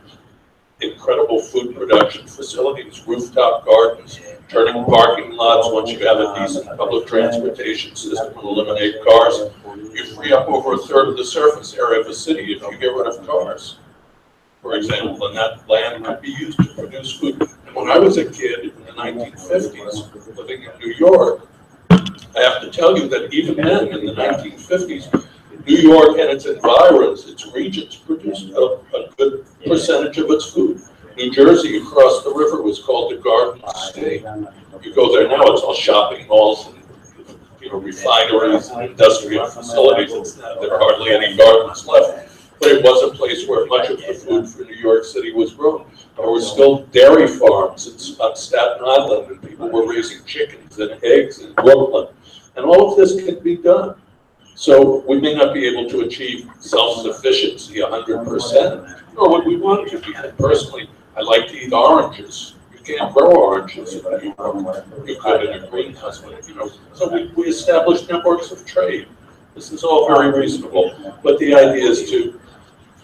incredible food production facilities, rooftop gardens, turning parking lots once you have a decent public transportation system and eliminate cars. You free up over a third of the surface area of a city if you get rid of cars, for example, and that land could be used to produce food. And when I was a kid in the 1950s, living in New York, I have to tell you that even then, in the 1950s, New York and its environs, its regions, produced a good percentage of its food. New Jersey, across the river, was called the Garden State. You go there now, it's all shopping malls and refineries and industrial facilities. There are hardly any gardens left. But it was a place where much of the food for New York City was grown. There were still dairy farms on Staten Island, and people were raising chickens and eggs in Brooklyn. And all of this can be done. So we may not be able to achieve self-sufficiency 100%, nor would we want to be. Personally, I like to eat oranges. You can't grow oranges if you could in a greenhouse, So we established networks of trade. This is all very reasonable, but the idea is to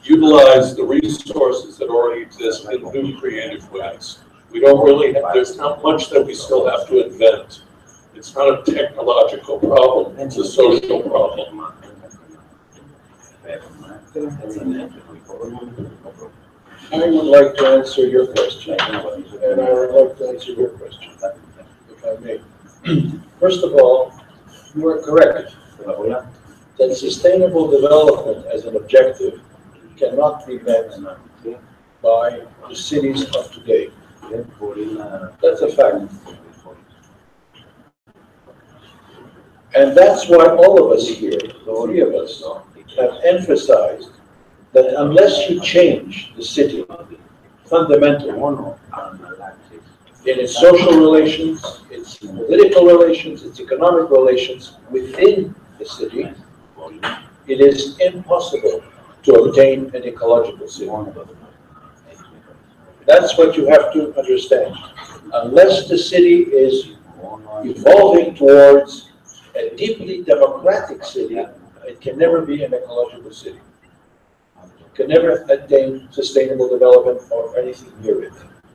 utilize the resources that already exist in new creative ways. We don't really have, there's not much that we still have to invent. It's not a technological problem, it's a social problem. I would like to answer your question, and I would like to answer your question, if I may. First of all, you are correct that sustainable development as an objective cannot be met by the cities of today. That's a fact. And that's why all of us here, the three of us, have emphasized that unless you change the city fundamentally in its social relations, its political relations, its economic relations within the city, it is impossible to obtain an ecological city. That's what you have to understand. Unless the city is evolving towards a deeply democratic city, it can never be an ecological city. It can never attain sustainable development or anything near it.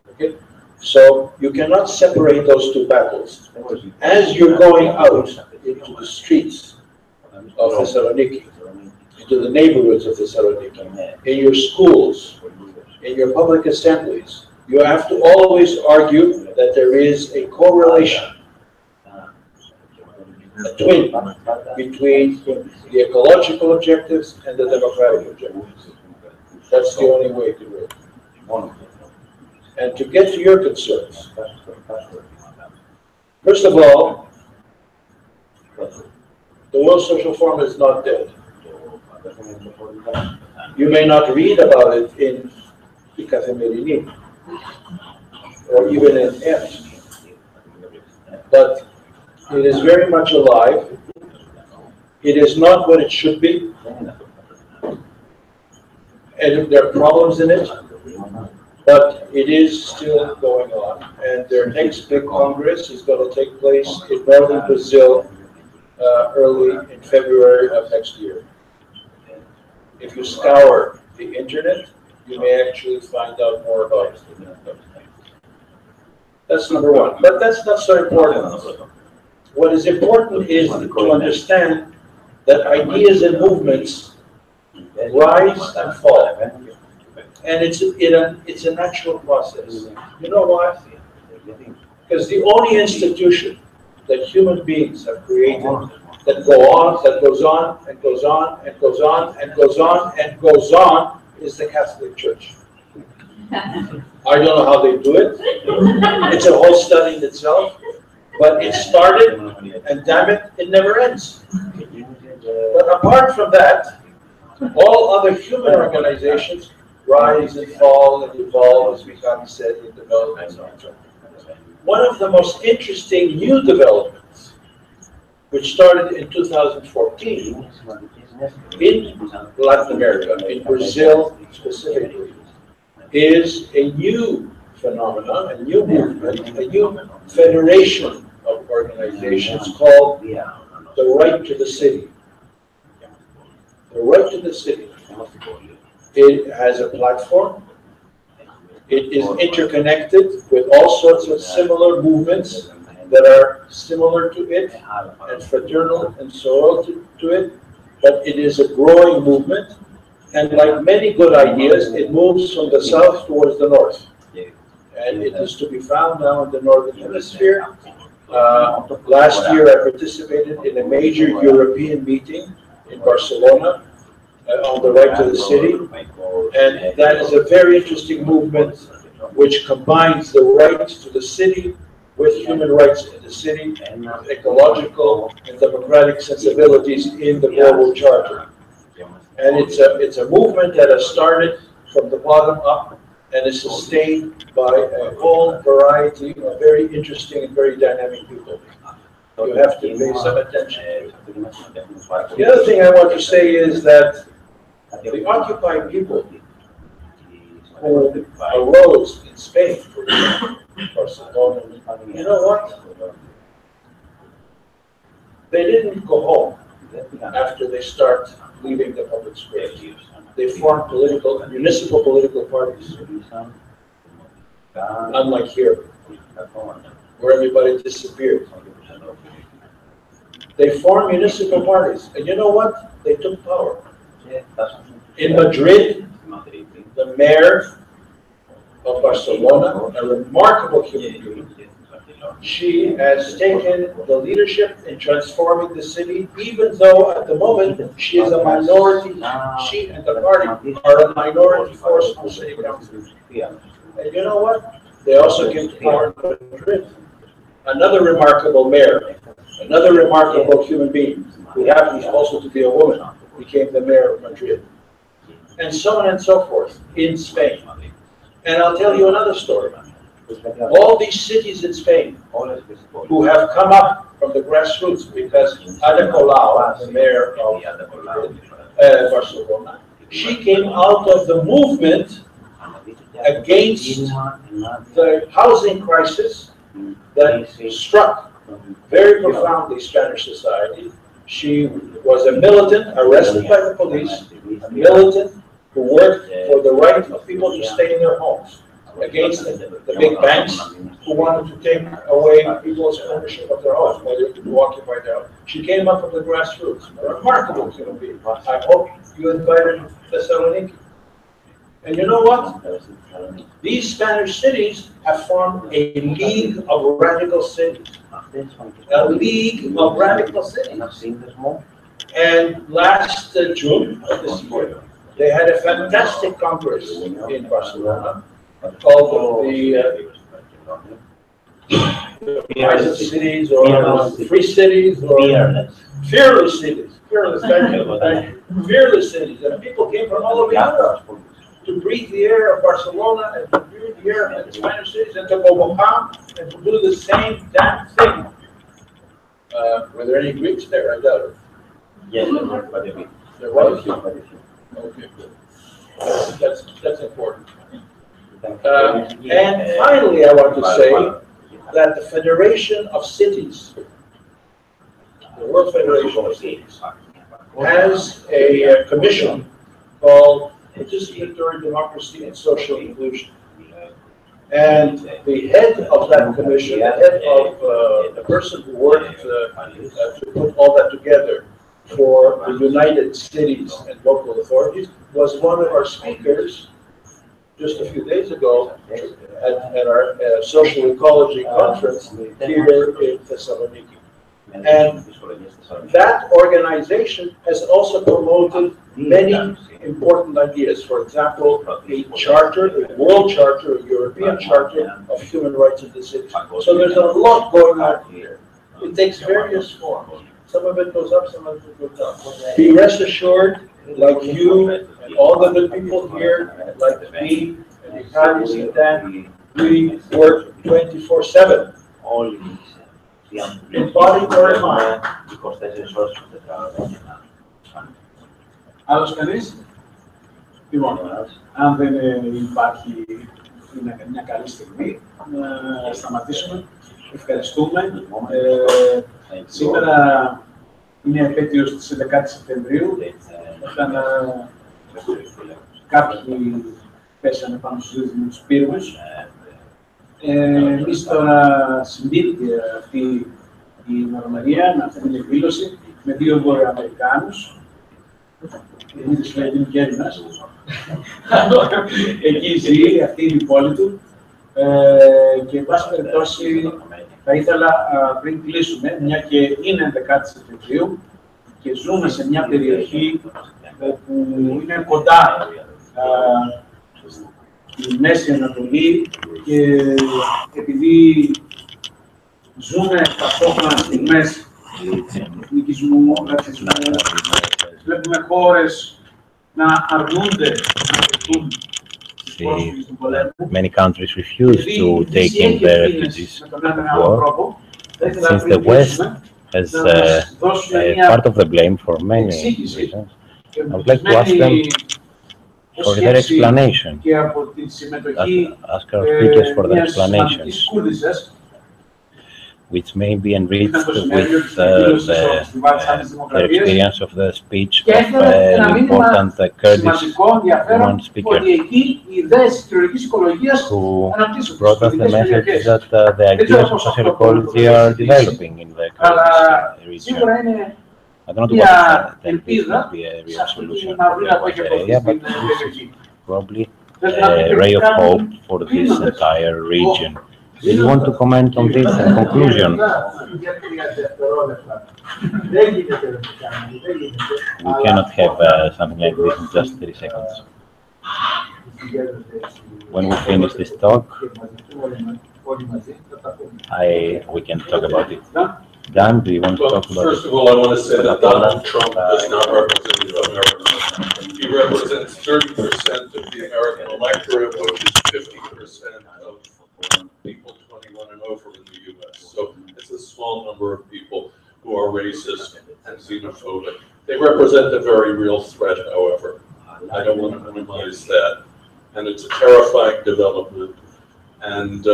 Okay? So you cannot separate those two battles. As you're going out into the streets of Thessaloniki, into the neighborhoods of Thessaloniki, in your schools, in your public assemblies, you have to always argue that there is a correlation, a twin, between the ecological objectives and the democratic objectives. That's the only way to do it. And to get to your concerns, first of all, the World Social Forum is not dead. You may not read about it in Ecology or even in Είναι, but it is very much alive. It is not what it should be, and there are problems in it, but it is still going on. And their next big congress is going to take place in northern Brazil early in February of next year. If you scour the internet, you may actually find out more about it. That's number one. But that's not so important. What is important is to understand that ideas and movements rise and fall. And it's a natural process. You know why? Because the only institution that human beings have created that goes on and goes on and goes on and goes on and goes on is the Catholic Church. I don't know how they do it. It's a whole study in itself. But it started, and damn it, it never ends. But apart from that, all other human organizations rise and fall and evolve, as Michali said, in development. One of the most interesting new developments, which started in 2014 in Latin America, in Brazil specifically, is a new phenomenon, a new movement, a new federation of organizations called the Right to the City. The Right to the City. It has a platform. It is interconnected with all sorts of similar movements that are similar to it and fraternal and sorrow to it, but it is a growing movement, and like many good ideas, it moves from the south towards the north. And it is to be found now in the Northern Hemisphere. Last year I participated in a major European meeting in Barcelona, on the right to the city. And that is a very interesting movement which combines the right to the city with human rights in the city, and ecological and democratic sensibilities in the Global Charter. And it's a movement that has started from the bottom up and is sustained by a whole variety of very interesting and very dynamic people. You have to pay some attention. The other thing I want to say is that the occupied people who arose in Spain, for example, Barcelona, you know what? They didn't go home after they start leaving the public square. They formed municipal political parties, unlike here, where everybody disappeared. They formed municipal parties, and you know what? They took power. In Madrid, the mayor of Barcelona, a remarkable human being, she has taken the leadership in transforming the city, even though at the moment she is a minority. She and the party are a minority force in the city council. And you know what? They also gave power to Madrid. Another remarkable mayor, another remarkable human being, who happens also to be a woman, became the mayor of Madrid. And so on and so forth in Spain. And I'll tell you another story. All these cities in Spain who have come up from the grassroots, because Ada Colau, the mayor of Barcelona, she came out of the movement against the housing crisis that struck very profoundly Spanish society. She was a militant arrested by the police, a militant who worked for the right of people to stay in their homes against the big banks who wanted to take away people's ownership of their homes, whether to occupy their homes. She came up from the grassroots, a remarkable human being. I hope you invited her to Thessaloniki. And you know what? These Spanish cities have formed a league of radical cities. A league of radical cities. And last June of this year, they had a fantastic congress in Barcelona called the Organised cities, or free cities, or fearless cities. Fearless, thank you. Fearless cities. And people came from all over Europe to breathe the air of Barcelona and to breathe the air of the Spanish cities and to go home and to do the same damn thing. Were there any Greeks there? I doubt it. Yes, there was. Okay, good. That's important. And finally, I want to say that the Federation of Cities, the World Federation of Cities, has a commission called Participatory Democracy and Social Inclusion. And the head of that commission, the head of the person who worked to put all that together for the United Cities and local authorities, was one of our speakers just a few days ago at our social ecology conference here in Thessaloniki. And that organization has also promoted many important ideas. For example, a charter, a world charter, a European charter of human rights in the city. So there's a lot going on here. It takes various forms. Some of it goes up, some of it goes down. Be rest assured, like you and all the good people here, like me and Mikalis and Dan, we work 24/7. In body or in mind. Άλλος κανείς? Λοιπόν, αν δεν υπάρχει μια καλή στιγμή, να σταματήσουμε. Ευχαριστούμε. Σήμερα είναι επέτειος της 11ης Σεπτεμβρίου. Όταν κάποιοι πέσανε πάνω στους δύο με τους πύργους. Εμείς τώρα συμπίπτει αυτή η νορμαλία, αυτή την εκδήλωση, με δύο Βορειοαμερικάνους. Δημήτρης είναι και Έλληνας. Εκεί ζει, αυτή είναι η πόλη του. Και εν πάση περιπτώσει θα ήθελα πριν κλείσουμε, μια και είναι 11η Σεπτεμβρίου, και ζούμε σε μια περιοχή όπου είναι κοντά στη Μέση Ανατολή και επειδή ζούμε ταυτόχρονα στιγμές εθνικισμού, ρατσισμού, βλέπουμε χώρες να αρνούνται να δεχτούν τους πρόσφυγες του πολέμου. Many countries refuse to take in the refugees of war, since the West has part of the blame for many reasons. I would like to ask them for their explanation, ask our speakers for their explanations, which may be enriched with their experience of the speech of an important Kurdish woman speaker who brought us the message that the ideas of social ecology are developing in the Kurdish region. I don't know to what extent this will be a real solution for the area, but this is probably a ray of hope for this entire region. Do you want to comment on this in conclusion? We cannot have something like this in just 30 seconds. When we finish this talk, we can talk about it. Dan, do you want to talk about it? First of all, I want to say that Donald Trump does not represent America. He represents 30% of the American electorate, which is 50% of people 21 and over in the U.S. So it's a small number of people who are racist and xenophobic. They represent a very real threat, however. I don't want to minimize that. And it's a terrifying development. And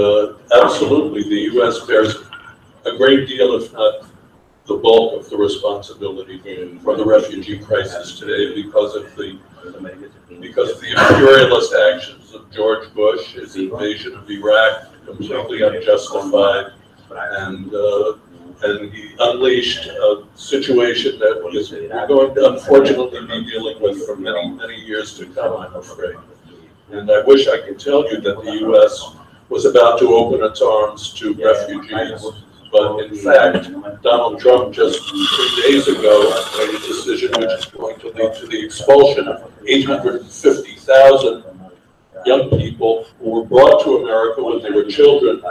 absolutely, the U.S. bears a great deal, if not the bulk of the responsibility for the refugee crisis today because of the imperialist actions of George Bush, his invasion of Iraq, completely unjustified, and he unleashed a situation that we're going to unfortunately be dealing with for many, many years to come, I'm afraid. And I wish I could tell you that the U.S. was about to open its arms to refugees. But in fact, Donald Trump just 3 days ago made a decision which is going to lead to the expulsion of 850,000 young people who were brought to America when they were children.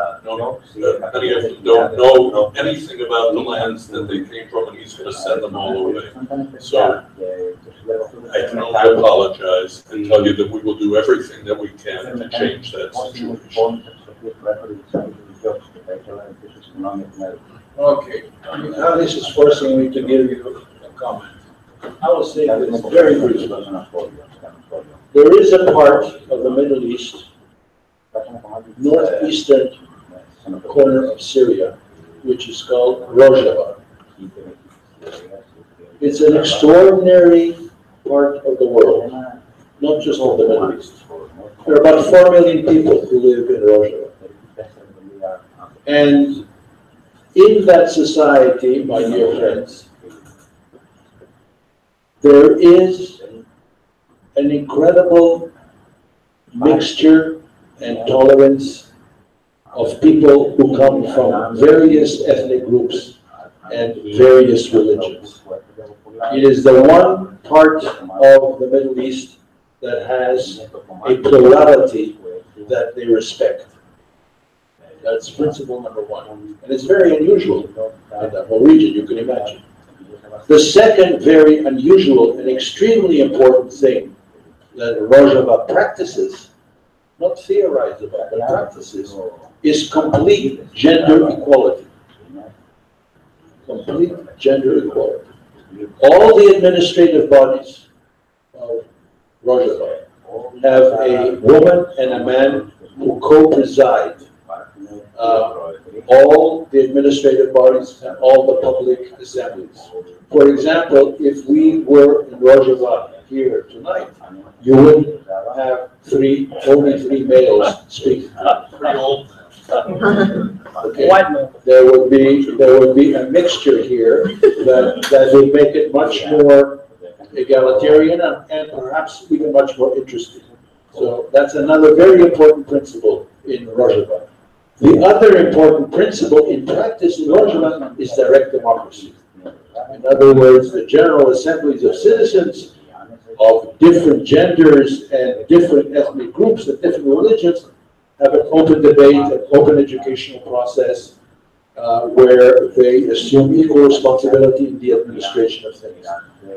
Many of them don't know anything about the lands that they came from, and he's going to send them all away. So I can only apologize and tell you that we will do everything that we can to change that situation. Okay, now this is forcing me to give you a comment. I will say this very briefly. There is a part of the Middle East, northeastern corner of Syria, which is called Rojava. It's an extraordinary part of the world, not just of the Middle East. There are about 4 million people who live in Rojava. And in that society, my dear friends, there is an incredible mixture and tolerance of people who come from various ethnic groups and various religions. It is the one part of the Middle East that has a plurality that they respect. That's principle number one. And it's very unusual in that whole region, you can imagine. The second very unusual and extremely important thing that Rojava practices, not theorize about, but practices, is complete gender equality. Complete gender equality. All the administrative bodies of Rojava have a woman and a man who co-preside all the administrative bodies and all the public assemblies. For example, if we were in Rojava here tonight, you would have only three males speaking. Okay. There would be a mixture here that would make it much more egalitarian and perhaps even much more interesting. So that's another very important principle in Rojava. The other important principle in practice in Rojava is direct democracy. In other words, the general assemblies of citizens of different genders and different ethnic groups and different religions have an open debate, an open educational process where they assume equal responsibility in the administration of things.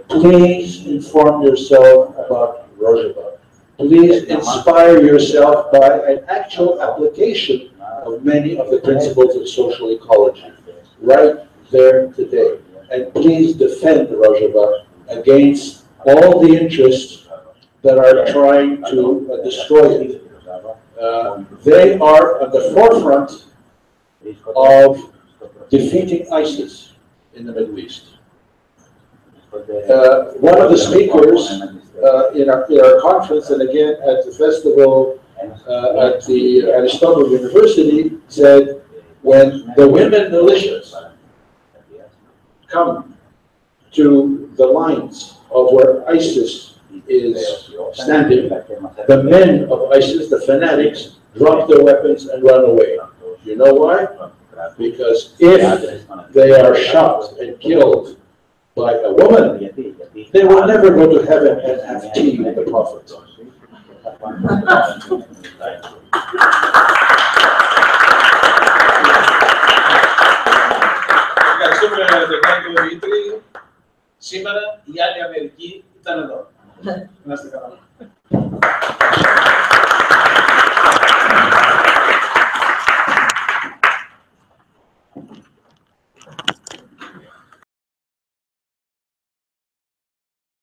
Please inform yourself about Rojava. Please inspire yourself by an actual application of many of the principles of social ecology right there today. And please defend Rojava against all the interests that are trying to destroy it. They are at the forefront of defeating ISIS in the Middle East. One of the speakers in our conference, and again at the festival at the Aristotle University, said, when the women militias come to the lines of where ISIS is standing, the men of ISIS, the fanatics, drop their weapons and run away. You know why? Because if they are shot and killed by a woman, they will never go to heaven and have tea with the Prophet. Ευχαριστούμε τον Δάνιο Δημήτρη. Σήμερα η άλλη Αμερική ήταν εδώ. Να είστε καλά.